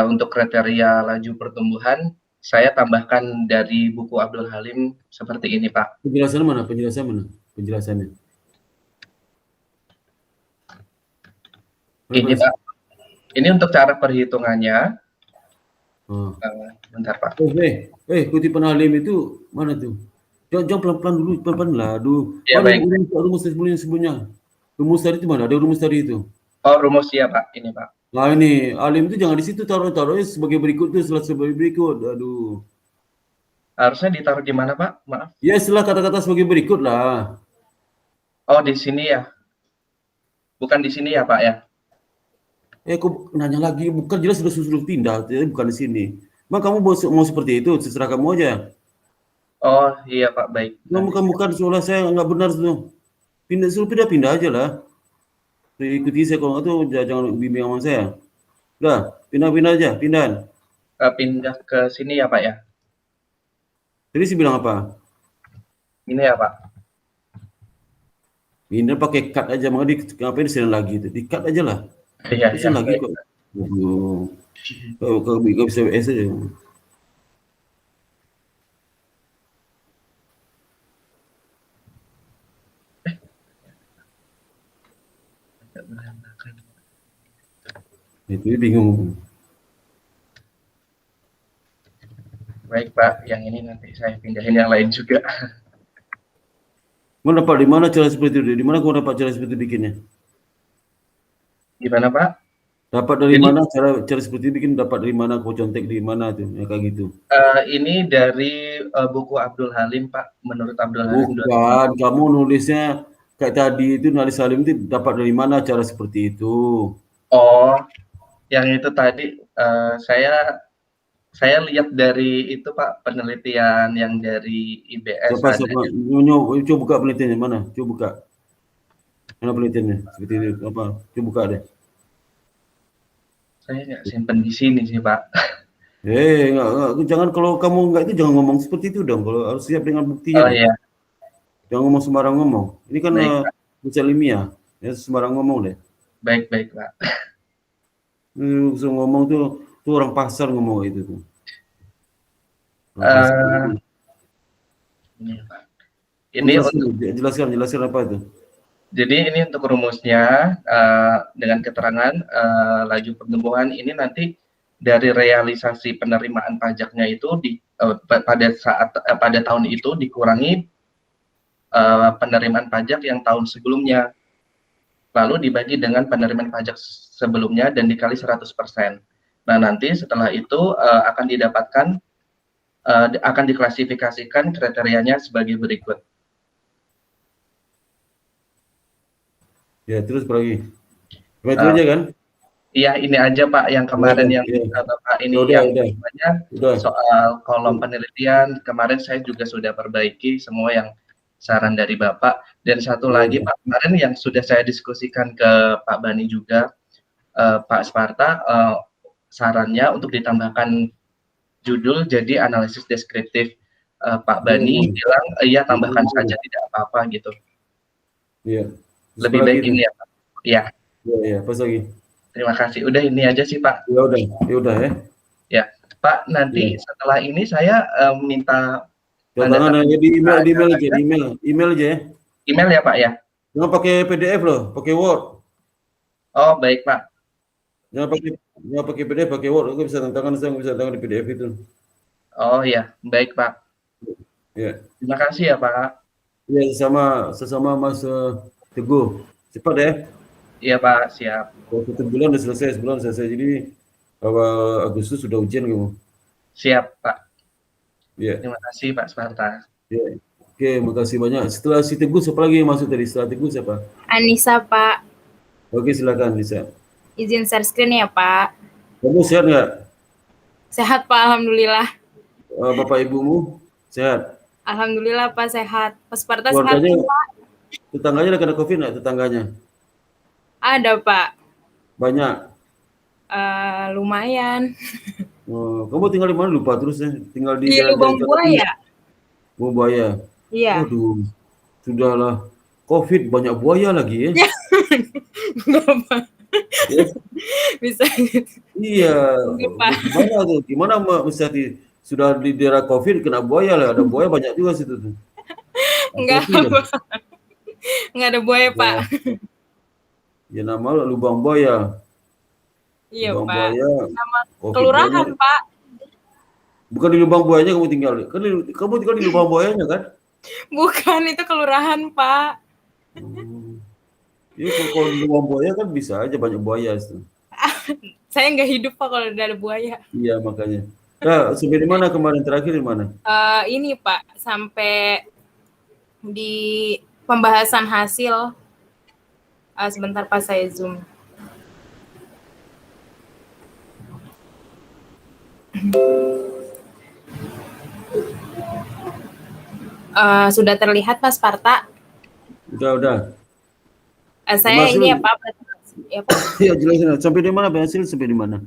untuk kriteria laju pertumbuhan, saya tambahkan dari buku Abdul Halim seperti ini Pak. Penjelasannya mana? Penjelasannya. Ini Pak, ini untuk cara perhitungannya. Bentar Pak. Kutipan Halim itu mana tuh? Jangan pelan-pelan dulu, pelan-pelan lah. Aduh. Ya, baik. Rumus sebelumnya. Rumus tadi itu mana? Ada rumus tadi itu. Oh, rumus ya Pak, ini Pak. Nah ini, Halim itu jangan di situ taruhnya sebagai berikut tuh, sebagai berikut. Aduh. Harusnya ditaruh di mana Pak? Maaf. Ya setelah kata-kata sebagai berikut lah. Oh, di sini ya? Bukan di sini ya Pak ya? Kok nanya lagi? Bukan, jelas sudah pindah, bukan di sini. Kamu mau seperti itu, terserah kamu aja. Oh iya Pak, baik. Bukan soalnya saya nggak benar tuh. Pindah aja lah. Ikuti saya, kalau nggak tuh jangan bimbing sama saya. Udah, pindah aja, pindah. Pindah ke sini ya Pak ya? Jadi sih bilang apa? Ini ya Pak. Pindah pakai cut aja, makanya ngapain di lagi itu? Di cut aja lah. Iya. Lagi kok. Kalau bisa WS aja. Itu bingung. Baik Pak, yang ini nanti saya pindahin yang lain juga. Mau dapat di mana cara seperti itu? Di mana kau dapat cara seperti itu bikinnya? Gimana Pak? Dapat dari mana cara seperti itu bikin? Dapat dari mana? Kau contek di mana tuh? Ya, kayak gitu. Ini dari buku Abdul Halim Pak. Menurut Abdul Halim. Bukan, kamu nulisnya kayak tadi itu, nulis Halim itu dapat dari mana cara seperti itu? Oh, yang itu tadi saya lihat dari itu Pak, penelitian yang dari IBS. Coba buka penelitiannya mana? Coba buka. Mana penelitiannya? Seperti itu apa? Coba buka deh. Saya nggak simpen di sini sih Pak. Enggak, jangan, kalau kamu enggak itu jangan ngomong seperti itu dong. Kalau harus siap dengan buktinya. Oh iya. Jangan ngomong sembarang ngomong. Ini kan ujian ilmiah. Ya sembarang ngomong deh. Baik Pak. Ngomong tuh orang pasar ngomong itu tuh. Ini Pak. Ini jelaskan apa itu? Jadi ini untuk rumusnya dengan keterangan laju pertumbuhan ini nanti dari realisasi penerimaan pajaknya itu pada tahun itu dikurangi penerimaan pajak yang tahun sebelumnya, lalu dibagi dengan penerimaan pajak sebelumnya dan dikali 100%. Nah, nanti setelah itu akan didapatkan, akan diklasifikasikan kriterianya sebagai berikut. Ya, terus apa lagi? Cuma itu aja kan? Iya, ini aja Pak yang kemarin yang Bapak ini yang soal kolom penelitian kemarin saya juga sudah perbaiki semua yang saran dari Bapak. Dan satu lagi Pak, kemarin yang sudah saya diskusikan ke Pak Bani juga, Pak Sparta, sarannya untuk ditambahkan judul jadi analisis deskriptif. Pak Bani bilang, iya tambahkan saja tidak apa-apa gitu. Iya. Lebih baik ini ya Pak. Iya. Iya, pas lagi. Terima kasih. Udah ini aja sih Pak. Ya udah ya. Ya, Pak, nanti setelah ini saya minta tangan aja di email aja ya. Email ya Pak ya. Jangan pakai PDF loh, pakai Word. Oh, baik Pak. Jangan pakai PDF, pakai Word. Aku bisa tangan di PDF itu. Oh ya, baik Pak. Ya. Terima kasih ya Pak. Ya, sesama Mas Teguh. Cepat ya. Iya Pak, siap. Satu bulan udah selesai, sebulan selesai. Jadi awal Agustus sudah ujian kamu. Siap Pak. Ya. Terima kasih Pak Sparta. Ya. Oke, makasih banyak. Setelah si Teguh, siapa lagi yang masuk tadi? Setelah Teguh siapa? Anissa, Pak. Oke, silakan Anissa. Izin share screen ya, Pak. Kamu sehat nggak? Sehat, Pak. Alhamdulillah. Bapak ibumu sehat? Alhamdulillah, Pak. Sehat. Pak Sparta sehat, Pak. Tetangganya kena COVID nggak? Tetangganya? Ada, Pak. Banyak? Lumayan. Kamu tinggal di mana? Lupa terus ya. Tinggal di Lubang Buaya. Lubang Buaya. Iya. Aduh, sudahlah. COVID banyak buaya lagi ya. Enggak, Pak. Ya. Bisa. Iya. Gimana tuh? Gimana misalnya sudah di daerah COVID kena buaya lah. Ada buaya banyak juga situ tuh. Enggak, Pak. Enggak ada buaya, Pak. Ya nama lubang buaya. Iya, lubang Pak. Buaya. Nama kelurahan, Pak. Bukan di lubang buayanya kamu tinggal. Kamu tinggal di lubang buayanya kan? Bukan, itu kelurahan, Pak. Ya kalau di lubang buaya kan bisa aja banyak buaya itu. Saya nggak hidup Pak kalau ada buaya. Iya makanya. Nah, sampai di mana kemarin terakhir di mana? Ini Pak, sampai di pembahasan hasil. Sebentar Pak, saya zoom. Sudah terlihat Pak Sparta? Udah. Saya ini ya Pak. Ya, Pak. Ya jelasin. Sampai di mana hasil? Sampai di mana?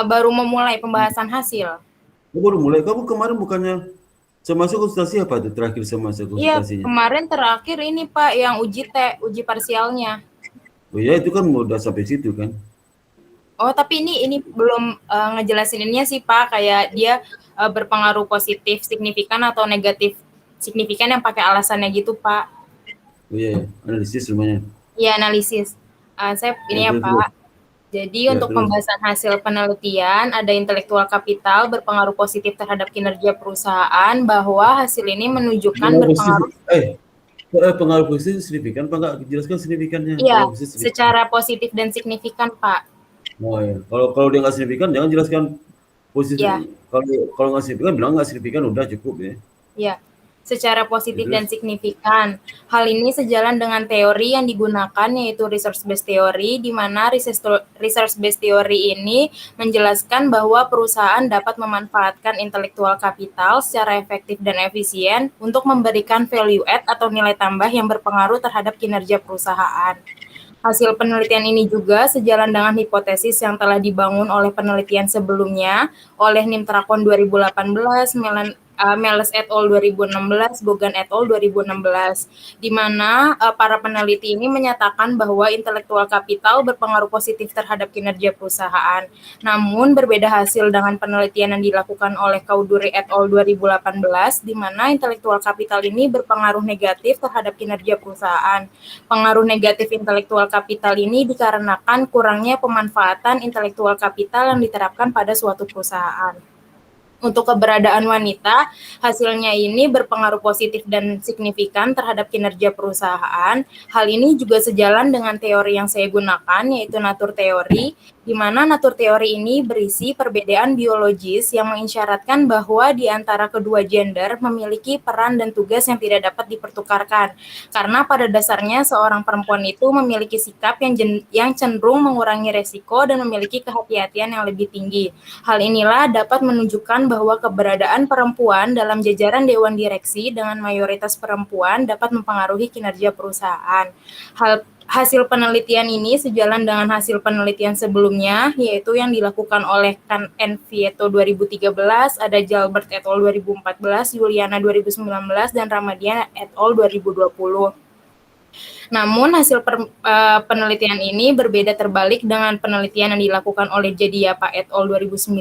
Baru memulai pembahasan hasil. Baru mulai. Kamu kemarin bukannya masuk konsultasi apa tuh terakhir masuk konsultasinya? Iya, kemarin terakhir ini Pak yang uji parsialnya. Oh ya itu kan udah sampai situ kan? Oh tapi ini belum ngejelasin ininya sih Pak, kayak dia berpengaruh positif signifikan atau negatif signifikan yang pakai alasannya gitu Pak. Oh iya, analisis lumayan. Iya analisis. Saya ini ya Pak. Jadi untuk pembahasan hasil penelitian ada intelektual kapital berpengaruh positif terhadap kinerja perusahaan, bahwa hasil ini menunjukkan berpengaruh. Pengaruh positif signifikan Pak, nggak jelaskan signifikannya? Iya, secara positif dan signifikan Pak. Oh ya, kalau dia nggak signifikan jangan jelaskan positif. Ya. Kalau nggak signifikan bilang nggak signifikan udah cukup ya. Iya, secara positif dan signifikan. Hal ini sejalan dengan teori yang digunakan yaitu resource based theory, di mana resource based theory ini menjelaskan bahwa perusahaan dapat memanfaatkan intelektual kapital secara efektif dan efisien untuk memberikan value add atau nilai tambah yang berpengaruh terhadap kinerja perusahaan. Hasil penelitian ini juga sejalan dengan hipotesis yang telah dibangun oleh penelitian sebelumnya oleh Nimtrakon 2018, Meles et al. 2016, Bogan et al. 2016, di mana para peneliti ini menyatakan bahwa intelektual kapital berpengaruh positif terhadap kinerja perusahaan. Namun berbeda hasil dengan penelitian yang dilakukan oleh Kauduri et al. 2018, di mana intelektual kapital ini berpengaruh negatif terhadap kinerja perusahaan. Pengaruh negatif intelektual kapital ini dikarenakan kurangnya pemanfaatan intelektual kapital yang diterapkan pada suatu perusahaan. Untuk keberadaan wanita, hasilnya ini berpengaruh positif dan signifikan terhadap kinerja perusahaan. Hal ini juga sejalan dengan teori yang saya gunakan, yaitu natur teori, di mana natur teori ini berisi perbedaan biologis yang mengisyaratkan bahwa di antara kedua gender memiliki peran dan tugas yang tidak dapat dipertukarkan. Karena pada dasarnya seorang perempuan itu memiliki sikap yang cenderung mengurangi resiko dan memiliki kehati-hatian yang lebih tinggi. Hal inilah dapat menunjukkan bahwa keberadaan perempuan dalam jajaran dewan direksi dengan mayoritas perempuan dapat mempengaruhi kinerja perusahaan. Hasil penelitian ini sejalan dengan hasil penelitian sebelumnya, yaitu yang dilakukan oleh Kan and Vieto 2013, ada Jalbert et al. 2014, Juliana 2019, dan Ramadian et al. 2020. Namun hasil penelitian ini berbeda terbalik dengan penelitian yang dilakukan oleh Jadiapa et al. 2019,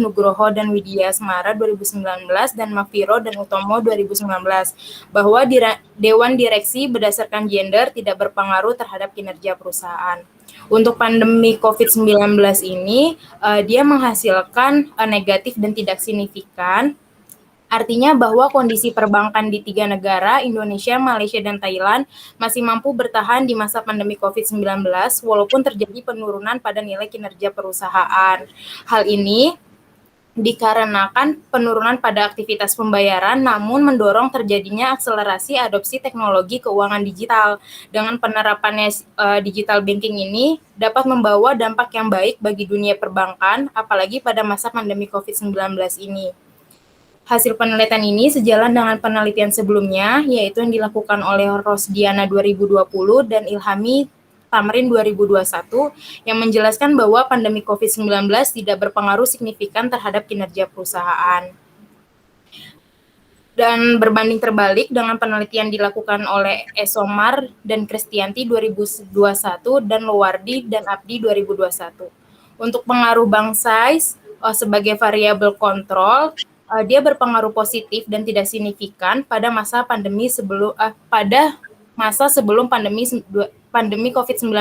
Nugroho dan Widya Asmara 2019, dan Mafiro dan Utomo 2019, bahwa Dewan Direksi berdasarkan gender tidak berpengaruh terhadap kinerja perusahaan. Untuk pandemi COVID-19 ini, dia menghasilkan negatif dan tidak signifikan. Artinya bahwa kondisi perbankan di 3 negara, Indonesia, Malaysia, dan Thailand, masih mampu bertahan di masa pandemi COVID-19 walaupun terjadi penurunan pada nilai kinerja perusahaan. Hal ini dikarenakan penurunan pada aktivitas pembayaran, namun mendorong terjadinya akselerasi adopsi teknologi keuangan digital. Dengan penerapannya digital banking ini dapat membawa dampak yang baik bagi dunia perbankan, apalagi pada masa pandemi COVID-19 ini. Hasil penelitian ini sejalan dengan penelitian sebelumnya, yaitu yang dilakukan oleh Rosdiana 2020 dan Ilhami Tamrin 2021, yang menjelaskan bahwa pandemi COVID-19 tidak berpengaruh signifikan terhadap kinerja perusahaan. Dan berbanding terbalik dengan penelitian dilakukan oleh Esomar dan Kristianti 2021 dan Lowardi dan Abdi 2021. Untuk pengaruh bank size sebagai variabel kontrol, dia berpengaruh positif dan tidak signifikan pada masa sebelum pandemi COVID-19.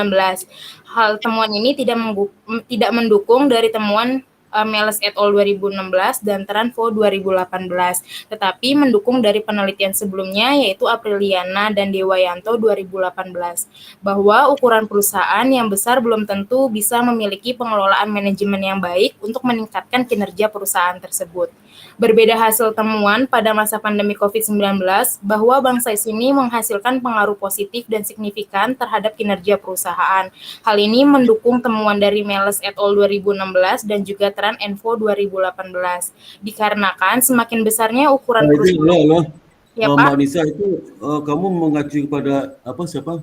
Hal temuan ini tidak mendukung dari temuan Meles et al. 2016 dan Tranfo 2018, tetapi mendukung dari penelitian sebelumnya, yaitu Apriliana dan Dewayanto 2018, bahwa ukuran perusahaan yang besar belum tentu bisa memiliki pengelolaan manajemen yang baik untuk meningkatkan kinerja perusahaan tersebut. Berbeda hasil temuan pada masa pandemi COVID-19, bahwa bank size ini menghasilkan pengaruh positif dan signifikan terhadap kinerja perusahaan. Hal ini mendukung temuan dari Meles et al. 2016 dan juga Tran Info 2018. Dikarenakan semakin besarnya ukuran perusahaan. Ya, Mbak Nisa, itu kamu mengacu kepada siapa?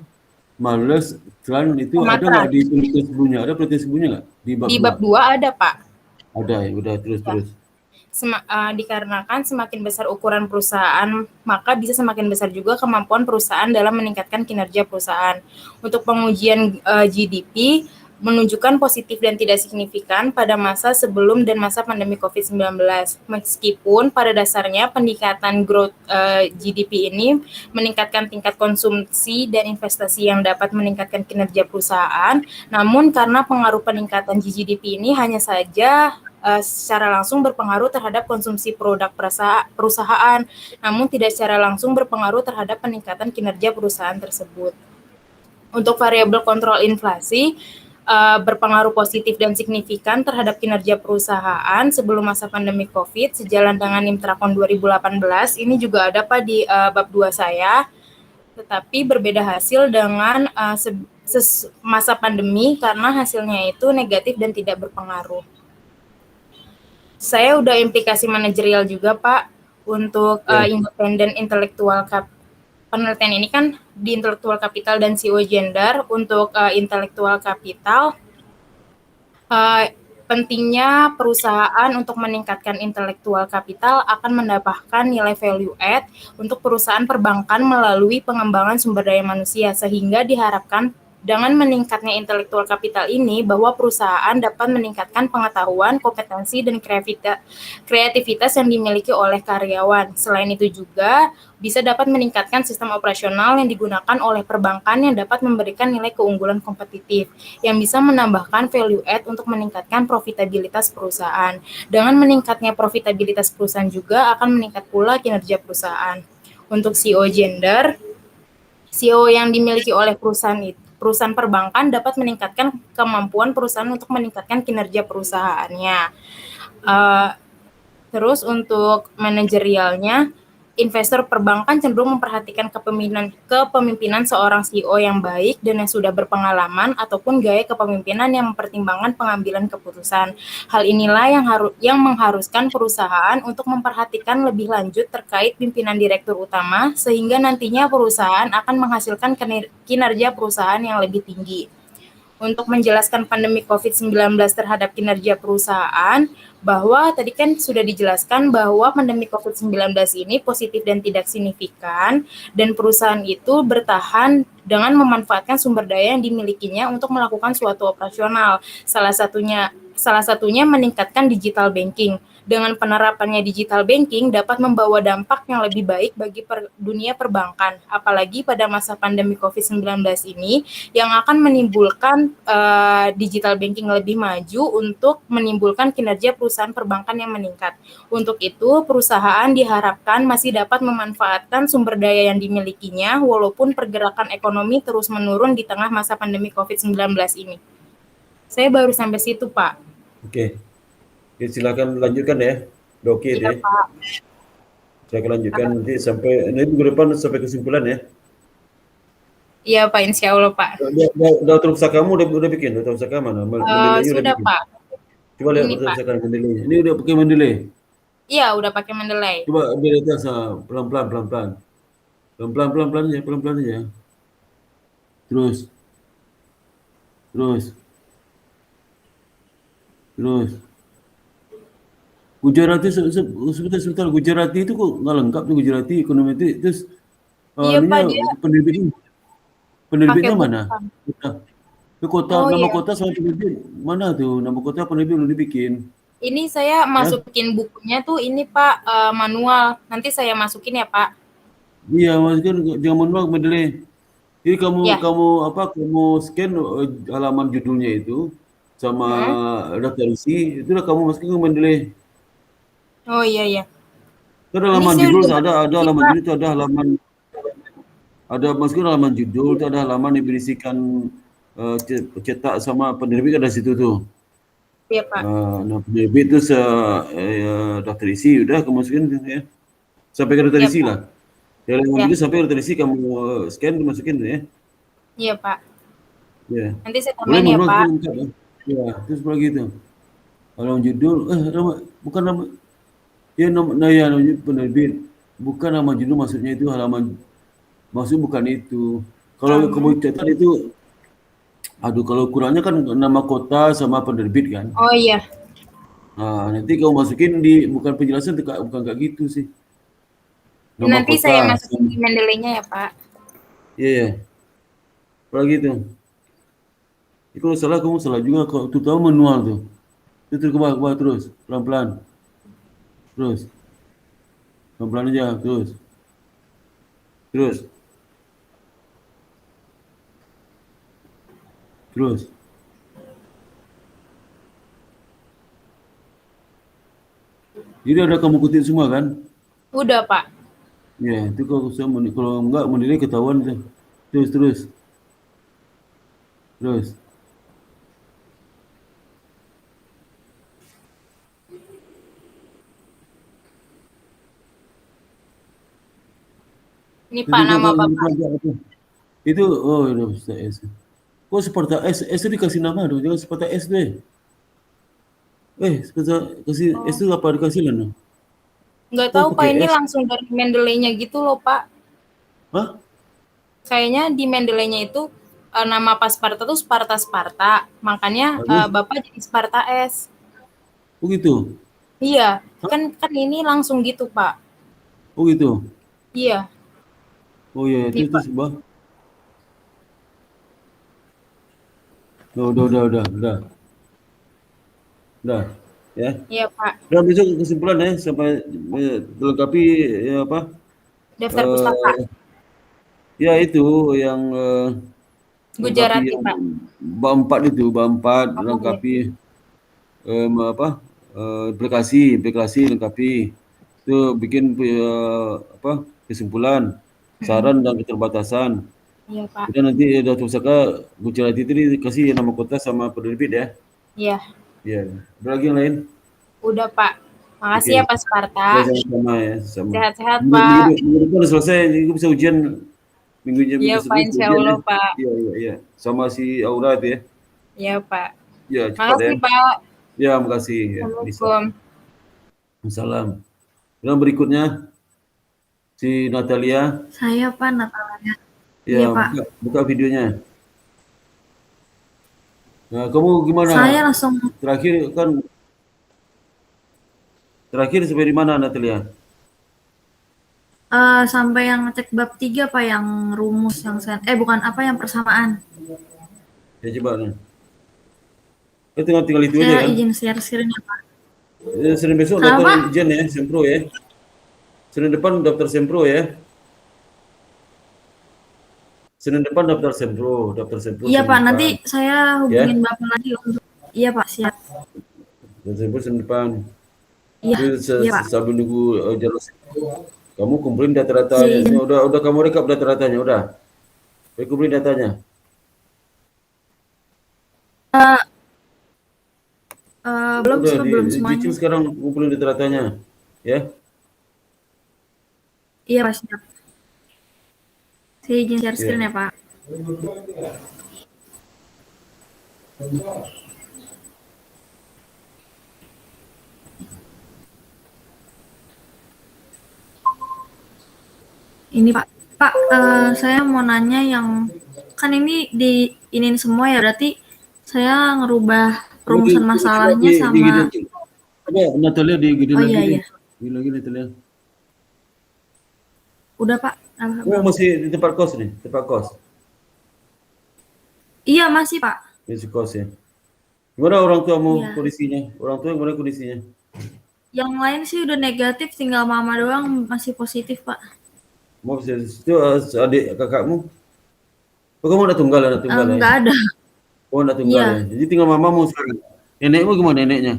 Meles, Tran itu ada nggak di penelitian sebelumnya? Ada penelitian sebelumnya nggak? Di bab 2 ada, Pak. Ada, ya udah terus. Dikarenakan semakin besar ukuran perusahaan, maka bisa semakin besar juga kemampuan perusahaan dalam meningkatkan kinerja perusahaan. Untuk pengujian GDP, menunjukkan positif dan tidak signifikan pada masa sebelum dan masa pandemi COVID-19. Meskipun pada dasarnya peningkatan growth GDP ini meningkatkan tingkat konsumsi dan investasi yang dapat meningkatkan kinerja perusahaan, namun karena pengaruh peningkatan GDP ini hanya saja secara langsung berpengaruh terhadap konsumsi produk perusahaan, namun tidak secara langsung berpengaruh terhadap peningkatan kinerja perusahaan tersebut. Untuk variabel kontrol inflasi, berpengaruh positif dan signifikan terhadap kinerja perusahaan sebelum masa pandemi COVID, sejalan dengan Imtrakon 2018, ini juga ada Pak di bab 2 saya, tetapi berbeda hasil dengan masa pandemi karena hasilnya itu negatif dan tidak berpengaruh. Saya udah implikasi manajerial juga Pak untuk independen intelektual penelitian ini kan di intelektual kapital dan CEO gender. Untuk intelektual kapital, pentingnya perusahaan untuk meningkatkan intelektual kapital akan mendapatkan nilai value add untuk perusahaan perbankan melalui pengembangan sumber daya manusia, sehingga diharapkan Dengan meningkatnya intelektual kapital ini, bahwa perusahaan dapat meningkatkan pengetahuan, kompetensi, dan kreativitas yang dimiliki oleh karyawan. Selain itu juga bisa dapat meningkatkan sistem operasional yang digunakan oleh perbankan yang dapat memberikan nilai keunggulan kompetitif, yang bisa menambahkan value add untuk meningkatkan profitabilitas perusahaan. Dengan meningkatnya profitabilitas perusahaan juga akan meningkat pula kinerja perusahaan. Untuk CEO gender, CEO yang dimiliki oleh perusahaan perbankan dapat meningkatkan kemampuan perusahaan untuk meningkatkan kinerja perusahaannya. Terus untuk manajerialnya, investor perbankan cenderung memperhatikan kepemimpinan seorang CEO yang baik dan yang sudah berpengalaman ataupun gaya kepemimpinan yang mempertimbangkan pengambilan keputusan. Hal inilah yang mengharuskan perusahaan untuk memperhatikan lebih lanjut terkait pimpinan direktur utama sehingga nantinya perusahaan akan menghasilkan kinerja perusahaan yang lebih tinggi. Untuk menjelaskan pandemi COVID-19 terhadap kinerja perusahaan, bahwa tadi kan sudah dijelaskan bahwa pandemi COVID-19 ini positif dan tidak signifikan, dan perusahaan itu bertahan dengan memanfaatkan sumber daya yang dimilikinya untuk melakukan suatu operasional. Salah satunya meningkatkan digital banking. Dengan penerapannya digital banking dapat membawa dampak yang lebih baik bagi dunia perbankan, apalagi pada masa pandemi COVID-19 ini yang akan menimbulkan digital banking lebih maju untuk menimbulkan kinerja perusahaan perbankan yang meningkat. Untuk itu, perusahaan diharapkan masih dapat memanfaatkan sumber daya yang dimilikinya walaupun pergerakan ekonomi terus menurun di tengah masa pandemi COVID-19 ini. Saya baru sampai situ, Pak. Oke. Oke, silakan lanjutkan ya. Udah oke itu Iya, ya. Pak. Silakan lanjutkan nanti sampai minggu depan sampai kesimpulan ya. Iya, Pak, insya Allah, Pak. Daftar usaha kamu udah bikin? Daftar usaha mana? Mendelainya udah Sudah, bikin? Pak. Coba lihat Ini, daftar Pak. usaha Mendelai. Ini udah pakai Mendelai? Iya, udah pakai Mendeley. Coba di atas pelan-pelan. Pelan-pelan aja. Terus. Gujarati sebentar. Gujarati itu kok nggak lengkap tuh Gujarati ekonomi itu. Terus Iya, Pak, dia penerbitnya pakai mana? buku. Itu kota, Oh, nama iya. kota sama penerbit mana tuh? Nama kota penerbit belum dibikin. Ini saya masukin bukunya tuh ini, Pak, manual. Nanti saya masukin ya, Pak. Iya, maksudnya jangan manual Mendelai. Jadi Ya. kamu scan halaman judulnya itu sama daftar isi, itulah kamu masukin ke Mendelai. Oh, iya. Itu ada Ini halaman saya judul, udah ada masukin, halaman Pak. judul, itu ada masukin halaman judul, itu ada halaman yang berisikan cetak sama penerbit ada situ tuh. Iya, Pak. Nah penerbit itu daftar isi, udah kamu masukin ya. Sampai ke daftar Iya, isi Pak. lah. Ya, halaman Ya. judul sampai ke daftar isi kamu scan, masukin ya. Iya, Pak. Ya. Nanti saya Boleh tambahin ya, manual Pak. lengkap ya. Ya, terus lagi itu. Halaman judul, bukan nama, ya nama penerbit. Bukan nama judul maksudnya itu halaman, maksud bukan itu. Kalau kamu catat itu, kalau kurangnya kan nama kota sama penerbit kan. Oh, iya. Nah, nanti kamu masukin bukan penjelasan, bukan kayak gitu sih. Nama Nanti kota. saya masukin di Mendeley-nya ya, Pak. Iya. Apalagi itu. Kalau salah kamu salah juga, kalau terutama manual tuh. Itu ke bawah terus, pelan-pelan. Terus. Pelan-pelan aja, terus. Jadi ada kamu kutip semua kan? Udah, Pak. Ya, itu kalau enggak menilai ketahuan tuh. Terus. Ini Pak nama Bapak. Itu udah S. Kok Sparta S itu dikasih nama dong, jangan Sparta S deh. Sparta kasih S itu apa dikasih lah? Nggak tahu Pak, ini langsung dari Mendeley-nya gitu loh, Pak. Hah? Kayaknya di Mendeley-nya itu nama pas Sparta tuh Sparta. Makanya Bapak jadi Sparta S. Oh gitu? Iya, kan ini langsung gitu, Pak. Oh gitu? Iya. Oh iya, terus Bah. Udah. Udah, ya. Iya, Pak. Dan besok kesimpulan ya sampai melengkapi ya, apa? Daftar pustaka. eh ya itu yang lengkapi Gujarati, yang Pak. bab 4 itu, bab 4 Oh, lengkapi gitu. apa? Implikasi lengkapi. Itu bikin apa? Kesimpulan, saran dan keterbatasan. Iya, Pak. Kemudian nanti daftar pustaka Gujarati itu dikasih nama kota sama penerbit ya. Iya. Iya. Ada lagi yang lain? Udah, Pak. Makasih Oke. ya, Pak Sparta. Ya, sama ya, sama. Sehat-sehat, Minggu, Pak. minggu depan udah selesai, jadi bisa ujian Iya, minggu Pak. sebelum Insya ujian ya. Allah, Pak. Iya. Sama si Aura itu ya. Iya, Pak. Ya, cepat ya. Makasih, Pak. Ya, makasih ya. Bisa. Assalamualaikum. Salam. Dan berikutnya si Natalia. Saya Pak Natalia. Ya, Iya Pak. buka videonya. Nah, kamu gimana? Saya langsung Terakhir sampai di mana Natalia? sampai yang ngecek bab 3 Pak, yang rumus yang bukan apa, yang persamaan. Ya coba nih. Tinggal itu aja Saya kan. izin share screen ya Pak. Senin besok Kenapa? daftar ujian ya, sempro ya. Senin depan daftar sempro ya. Senin depan daftar sempro. Iya Senin Pak, depan. nanti saya hubungin Bapak lagi untuk. Iya Pak, siap. Dan sempro Senin depan. Iya, iya Pak. Sambil nunggu jalur sempro, kamu kumpulin data-datanya. Saya izin. Udah kamu rekap data-datanya, udah. Kumpulin datanya. Belum Udah, sih Pak, belum di semuanya. sekarang kumpulin data-datanya, ya. Iya Pak, siap. Saya izin share Iya. screen ya Pak. Ini Pak, saya mau nanya yang kan ini diinin semua ya, berarti saya ngerubah perumusan masalahnya sama. Coba Natalia digedein Oh lagi iya nih. iya. Gini lagi Natalia. Udah Pak. Oh, masih di tempat kos nih, tempat kos. Iya masih Pak. Masih kos ya. Gimana orang tuamu Iya. kondisinya? Orang tua gimana kondisinya? Yang lain sih udah negatif, tinggal mama doang masih positif Pak. Mau itu adik kakakmu? Oh, kamu anak tunggal ya? Nggak ada. Oh, anak tunggal Iya. ya. Jadi tinggal mamamu sekarang. Nenekmu gimana neneknya?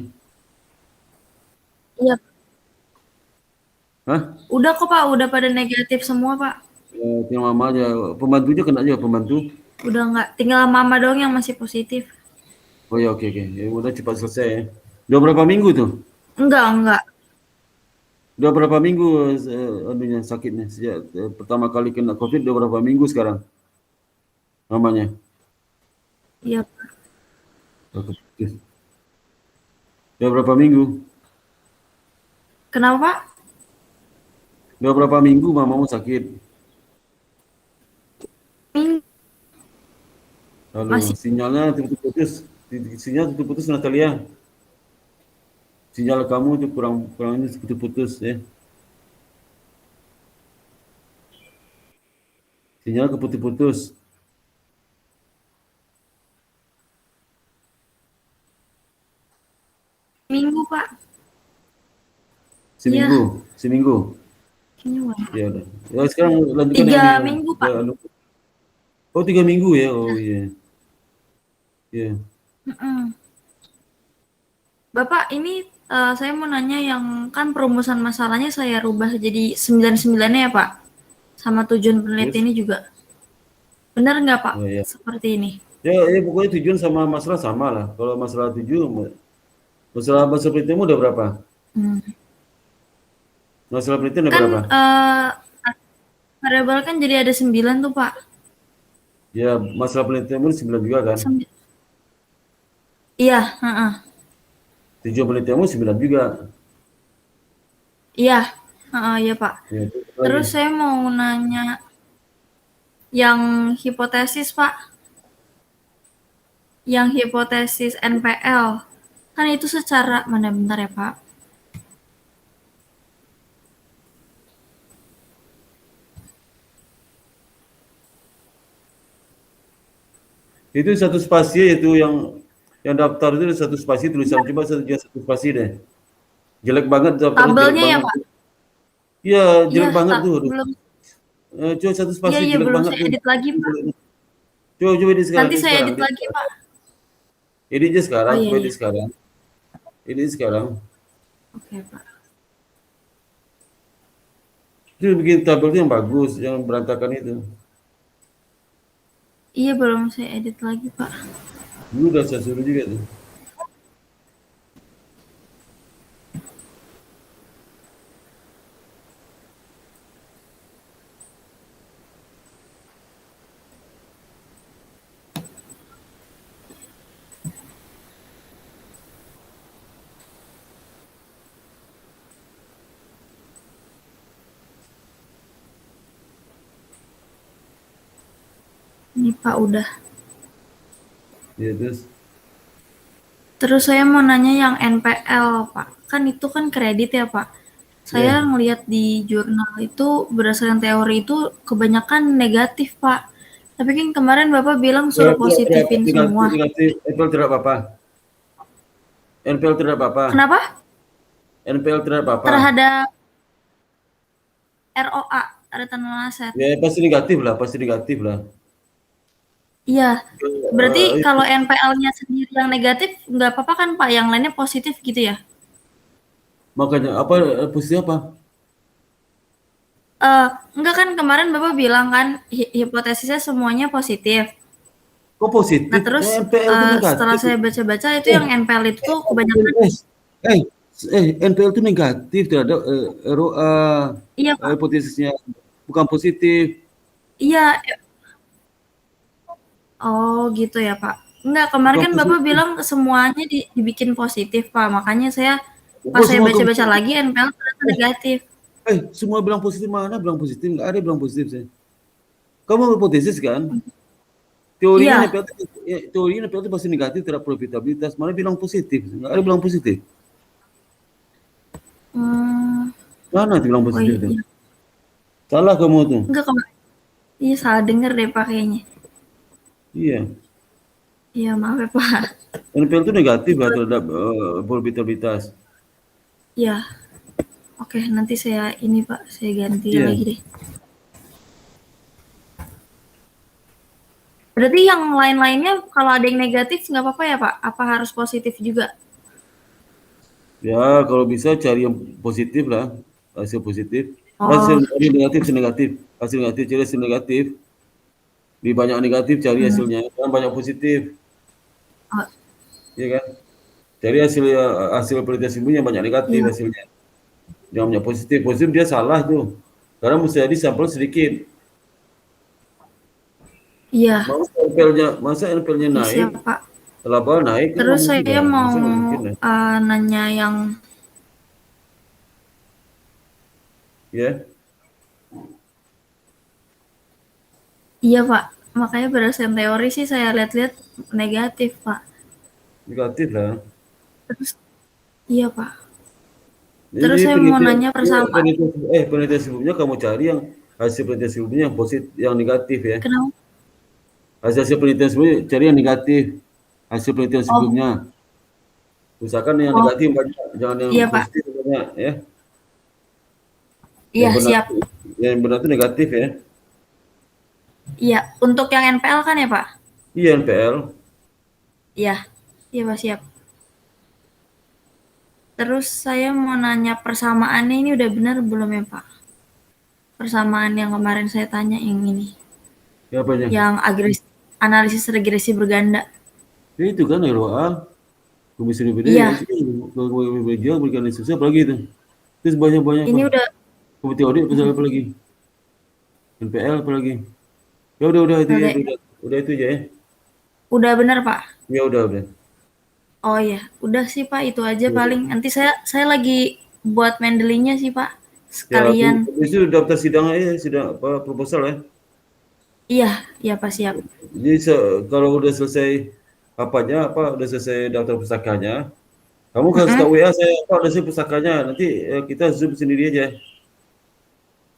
Iya. Hah? Udah kok Pak, udah pada negatif semua Pak. Tinggal mama aja. Pembantunya kena aja pembantu. Udah nggak, tinggal mama doang yang masih positif. Oh ya, oke. Ya, udah cepat selesai ya. Udah berapa minggu tuh? Enggak. Udah berapa minggu anunya sakitnya sejak pertama kali kena COVID? Udah berapa minggu sekarang? Namanya? Iya Pak. Udah berapa minggu? Kenapa Pak? Udah berapa minggu mamamu sakit? Lalu Masih. sinyalnya putus. Sinyal putus Natalia. Sinyal kamu itu kurang ini putus ya. Sinyal keputus-putus. Minggu Pak. Seminggu. Kayaknya Ya udah. Ya sekarang lanjutkan 3 minggu Pak. Oh 3 minggu ya. Oh iya. Iya. Bapak, ini saya mau nanya yang kan perumusan masalahnya saya rubah jadi 99-nya ya Pak, sama tujuan penelitian ini juga. Benar nggak Pak? Oh, iya. Seperti ini. Ya pokoknya tujuan sama masalah sama lah. Kalau masalah masalah penelitianmu udah berapa? Masalah penelitian udah Kan berapa? variabel kan jadi ada 9 tuh Pak. Ya masalah penelitianmu 9 juga kan? Iya. Tujuan penelitianmu 9 juga. Iya. Iya Pak. Ya, terus saya mau nanya yang hipotesis Pak. Yang hipotesis NPL. Kan itu secara, bentar ya Pak. Itu satu spasi itu yang daftar itu satu spasi tulisan, coba satu spasi deh. Jelek banget daftarnya, jelek Tabelnya ya, banget. Pak? Iya, Iya, jelek banget tuh. belum. Coba satu Iya, spasi iya, jelek belum banget saya tuh. edit lagi, Pak. Coba edit sekarang, Nanti edit saya sekarang. edit lagi, Pak. Editnya sekarang, Oh, iya, coba iya. edit sekarang. Edit sekarang. Oke, Pak. Itu bikin tabel itu yang bagus, yang berantakan itu. Iya, belum saya edit lagi, Pak. Dulu udah saya suruh juga tuh. Ini, Pak, udah. Ya, terus. Terus saya mau nanya yang NPL, Pak. Kan itu kan kredit ya, Pak. Saya Ya. ngelihat di jurnal itu berdasarkan teori itu kebanyakan negatif, Pak. Tapi kan kemarin Bapak bilang suruh positifin semua. Negatif, NPL tidak apa-apa. NPL tidak apa-apa. Kenapa? NPL tidak apa-apa. Terhadap ROA, return on asset. Ya pasti negatif lah, pasti negatif lah. Iya. Berarti kalau NPL-nya sendiri yang negatif nggak apa-apa kan, Pak? Yang lainnya positif gitu ya? Makanya apa positif apa? Enggak kan kemarin Bapak bilang kan hipotesisnya semuanya positif. Kok positif? Nah terus NPL itu negatif. setelah saya baca-baca itu yang NPL itu tuh kebanyakan. NPL itu negatif terhadap ROA. Iya, Pak. Hipotesisnya bukan positif. Iya. Oh gitu ya, Pak. Enggak, kemarin kan Bapak bilang semuanya dibikin positif, Pak. Makanya saya pas saya baca-baca lagi NPL ternyata negatif. Semua bilang positif, mana bilang positif? Nggak ada yang bilang positif saya. Kamu hipotesis kan? Teorinya NPL itu pasti negatif terhadap profitabilitas. Mana bilang positif? Nggak ada bilang positif. Mana bilang positif itu? Iya. Salah kamu tuh. Enggak, iya salah denger deh Pak kayaknya. Iya. Iya maaf ya Pak. NPL itu negatif terhadap profitabilitas. Iya. Oke, nanti saya ini Pak, saya ganti lagi deh. Berarti yang lain-lainnya kalau ada yang negatif nggak apa-apa ya Pak? Apa harus positif juga? Ya, kalau bisa cari yang positif lah, hasil positif. Hasil negatif, hasil negatif, cari hasil negatif. Di banyak negatif cari hasilnya, kan banyak positif. Iya kan? Cari hasil penelitian sebelumnya banyak negatif hasilnya. Jangan banyak positif. Positif dia salah tuh. Karena mesti jadi sampel sedikit. Iya. Masa NPL-nya naik? Siap, Pak. Laba naik. Terus saya mau nanya yang Iya Pak, makanya berdasarkan teori sih saya lihat-lihat negatif Pak. Negatif lah. Terus, iya Pak. Terus saya mau nanya persamaan. Penelitian sebelumnya kamu cari yang hasil penelitian sebelumnya yang positif, yang negatif ya. Kenapa? Hasil penelitian sebelumnya cari yang negatif. Hasil penelitian sebelumnya. Usahakan yang negatif banyak, jangan yang positif banyak ya. Iya, siap. Yang benar itu negatif ya. Iya, untuk yang NPL kan ya Pak? Iya, NPL. Iya, iya Pak, siap. Terus saya mau nanya persamaannya ini udah benar belum ya Pak? Persamaan yang kemarin saya tanya yang ini. Ya, apanya? Yang analisis regresi berganda. Ya, itu kan ROA. Komisi BPD. Iya. Kalau berikan instruksi apa lagi itu? Terus banyak-banyak. Ini udah. Komite audit apa lagi? NPL apa lagi? Ya udah itu ya. Udah itu aja ya. Udah benar Pak? Ya udah. Oh ya, udah sih Pak, itu aja paling. Nanti saya lagi buat Mendeley-nya sih Pak, sekalian. Ya, itu daftar sidang aja, sidang apa proposal ya? Iya Pak, siap. Jadi kalau udah selesai udah selesai daftar pusakanya, kamu kasih tahu WA saya udah selesai pusakanya, nanti kita zoom sendiri aja.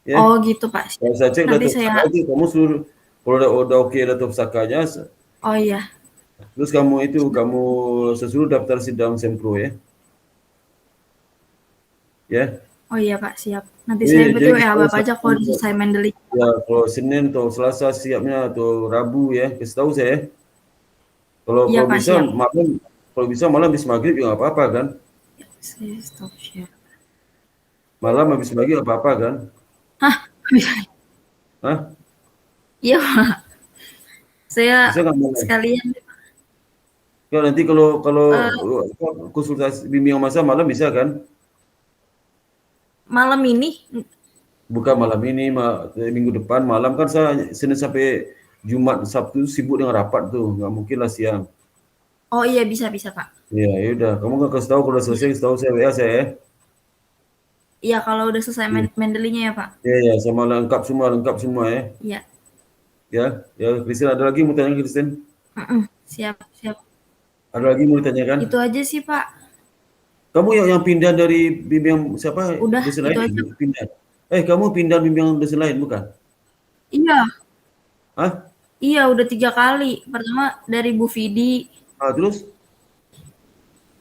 Ya? Oh gitu Pak. Kalau saya cek nanti daftar pusakanya, kamu suruh kalau udah oke daftar pusakanya, Oh iya. Terus kamu sesuruh daftar sidang sempro ya. Ya. Oh iya Pak, siap. Nanti Iya, saya berarti jadi WA kalau Bapak aja kalau udah selesai Mendeling. ya, kalau Senin atau Selasa siapnya atau Rabu ya, kasih tahu saya. Kalau Iya kalau Pak, bisa siap. malam, kalau bisa malam habis maghrib juga nggak apa-apa kan? Saya stop share. Malam habis maghrib nggak apa-apa kan? Hah? Hah? Iya Pak. Saya Bisa nggak malam? sekalian Ya, nanti kalau kalau eh, konsultasi bimbingan masa malam bisa kan? malam ini. Bukan malam ini, minggu depan malam kan saya Senin sampai Jumat Sabtu sibuk dengan rapat tuh, nggak mungkin lah siang. Oh iya bisa Pak. Ya, udah, kamu nggak kasih tahu kalau udah selesai, kasih tahu saya WA saya ya. Iya kalau udah selesai Iya. Mendelingnya ya Pak. Ya, ya, sama lengkap semua ya. Iya. Ya, ya, Kristen ada lagi mau tanya Kristen? Siap. Ada lagi mau ditanyakan? Itu aja sih Pak. Kamu yang pindah dari bimbingan siapa? Udah Dosen itu lain aja. pindah. Kamu pindah bimbingan dosen lain bukan? Iya. Hah? Iya udah 3 kali. Pertama dari Bu Vidi, Terus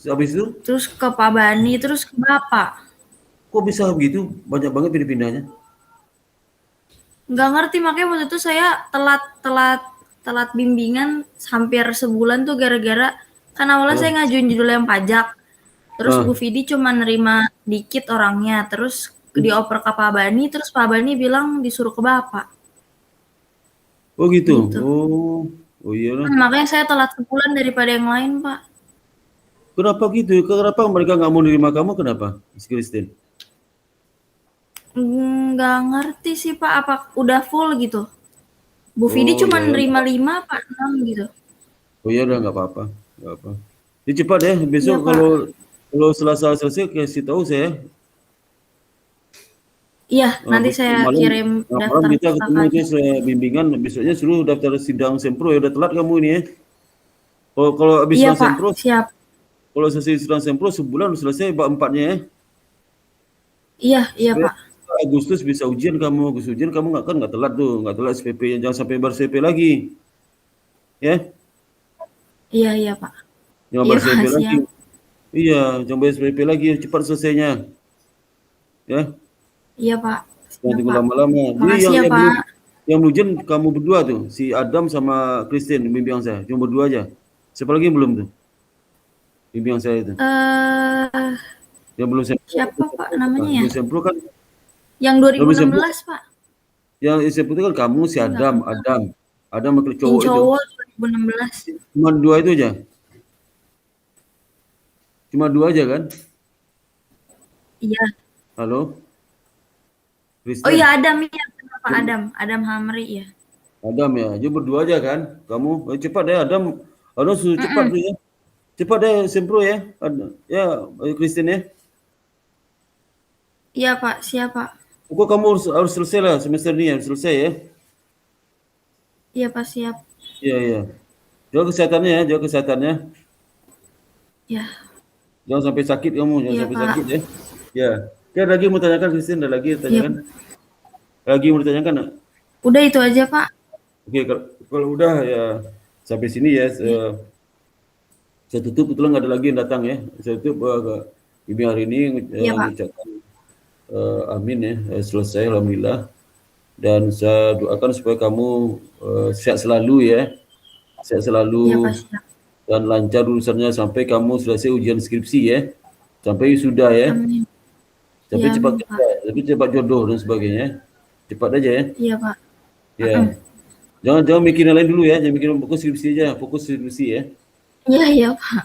habis itu terus ke Pak Bani, terus ke Bapak. kok bisa begitu? Banyak banget pindah-pindahnya. Nggak ngerti makanya waktu itu saya telat bimbingan hampir sebulan tuh gara-gara kan awalnya saya ngajuin judul yang pajak. Terus Bu Vidi cuma nerima dikit orangnya, terus dioper ke Pak Bani, terus Pak Bani bilang disuruh ke Bapak. Oh gitu. Gitu. Oh iya lah. Makanya saya telat sebulan daripada yang lain, Pak. Kenapa gitu? Kenapa mereka nggak mau nerima kamu? Kenapa, Miss Christine? Nggak ngerti sih, Pak. Apa udah full gitu? Bu Vidi cuma iya. nerima 5, Pak, 6 gitu. Oh iya udah nggak apa-apa, nggak apa. Jadi cepat ya. Besok Iya, Pak. kalau Selasa selesai kasih tahu saya. Iya, nanti saya kirim malam daftar kita ketemu pustakannya. itu bimbingan, besoknya suruh daftar sidang sempro ya. Udah telat kamu ini ya. Kalau habis Iya, sidang Pak. sempro, Siap. kalau selesai sidang sempro sebulan udah selesai bab 4-nya ya. Iya, Supaya Pak. Agustus bisa ujian kamu, nggak telat tuh, nggak telat SPP, jangan sampai bar SPP lagi, ya, Iya, Pak. jangan Iya, bar SPP Pak. lagi, Siap. iya, jangan bar SPP lagi, cepat selesainya, ya, Iya, Pak. jangan Siap, tunggu Pak. lama-lama. Jadi Makasih ya, Pak. yang ujian kamu berdua tuh, si Adam sama Christine, bimbingan saya, cuma berdua aja. Siapa lagi yang belum tuh? Bimbingan saya itu. Yang belum sempro. Siapa, Pak, namanya ya? Belum sempro kan? Yang 2016, Pak. Yang sempro itu kan kamu, si Adam sama Yang cowok itu. cowok 2016. Cuma dua itu aja. Cuma dua aja kan? Iya. Halo? Kristen? Oh iya Adam ya, Pak Adam Hamri ya. Adam ya, dia berdua aja kan? Kamu cepat deh Adam, suruh cepat tuh ya. Cepat deh sempro ya. Ya, Kristen ya. Iya Pak, siap Pak. Pokok kamu harus selesai lah semester ini, harus selesai ya. Iya Pak, siap. Iya. Jaga kesehatannya ya, jaga kesehatannya. Ya. Jangan sampai sakit kamu, jangan Iya, sampai Pak. sakit ya. Ya. Ada lagi mau tanyakan Kristen, ada lagi tanyakan? Lagi mau ditanyakan? Udah itu aja Pak. Oke, kalau udah ya sampai sini ya. Saya tutup, betulan nggak ada lagi yang datang ya. Saya tutup bimbing hari ini mengucapkan amin ya, selesai alhamdulillah. Dan saya doakan supaya kamu sehat selalu ya. Sehat selalu. Iya Pak, siap. Dan lancar urusannya sampai kamu selesai ujian skripsi ya. Sampai sudah ya. Amin. Tapi Ya, cepat amin, kerja, tapi cepat jodoh dan sebagainya. Cepat aja ya. Iya Pak. Ya. Jangan mikir yang lain dulu ya, jangan mikir fokus skripsi aja, fokus skripsi ya. Iya Pak.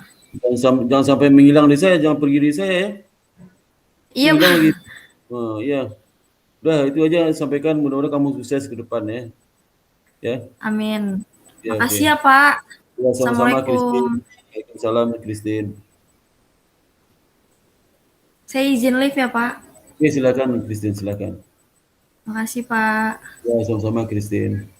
Jangan sampai menghilang dari saya, jangan pergi dari saya ya. Iya Pak. Lagi. Iya. Udah itu aja sampaikan, mudah-mudahan kamu sukses ke depan ya. Ya. Amin. Ya, Makasih ya Pak. Ya, sama-sama Christine. Assalamualaikum. Waalaikumsalam Christine. Saya izin live ya Pak. Oke, silakan Christine, silakan. Makasih Pak. Ya, sama-sama Christine.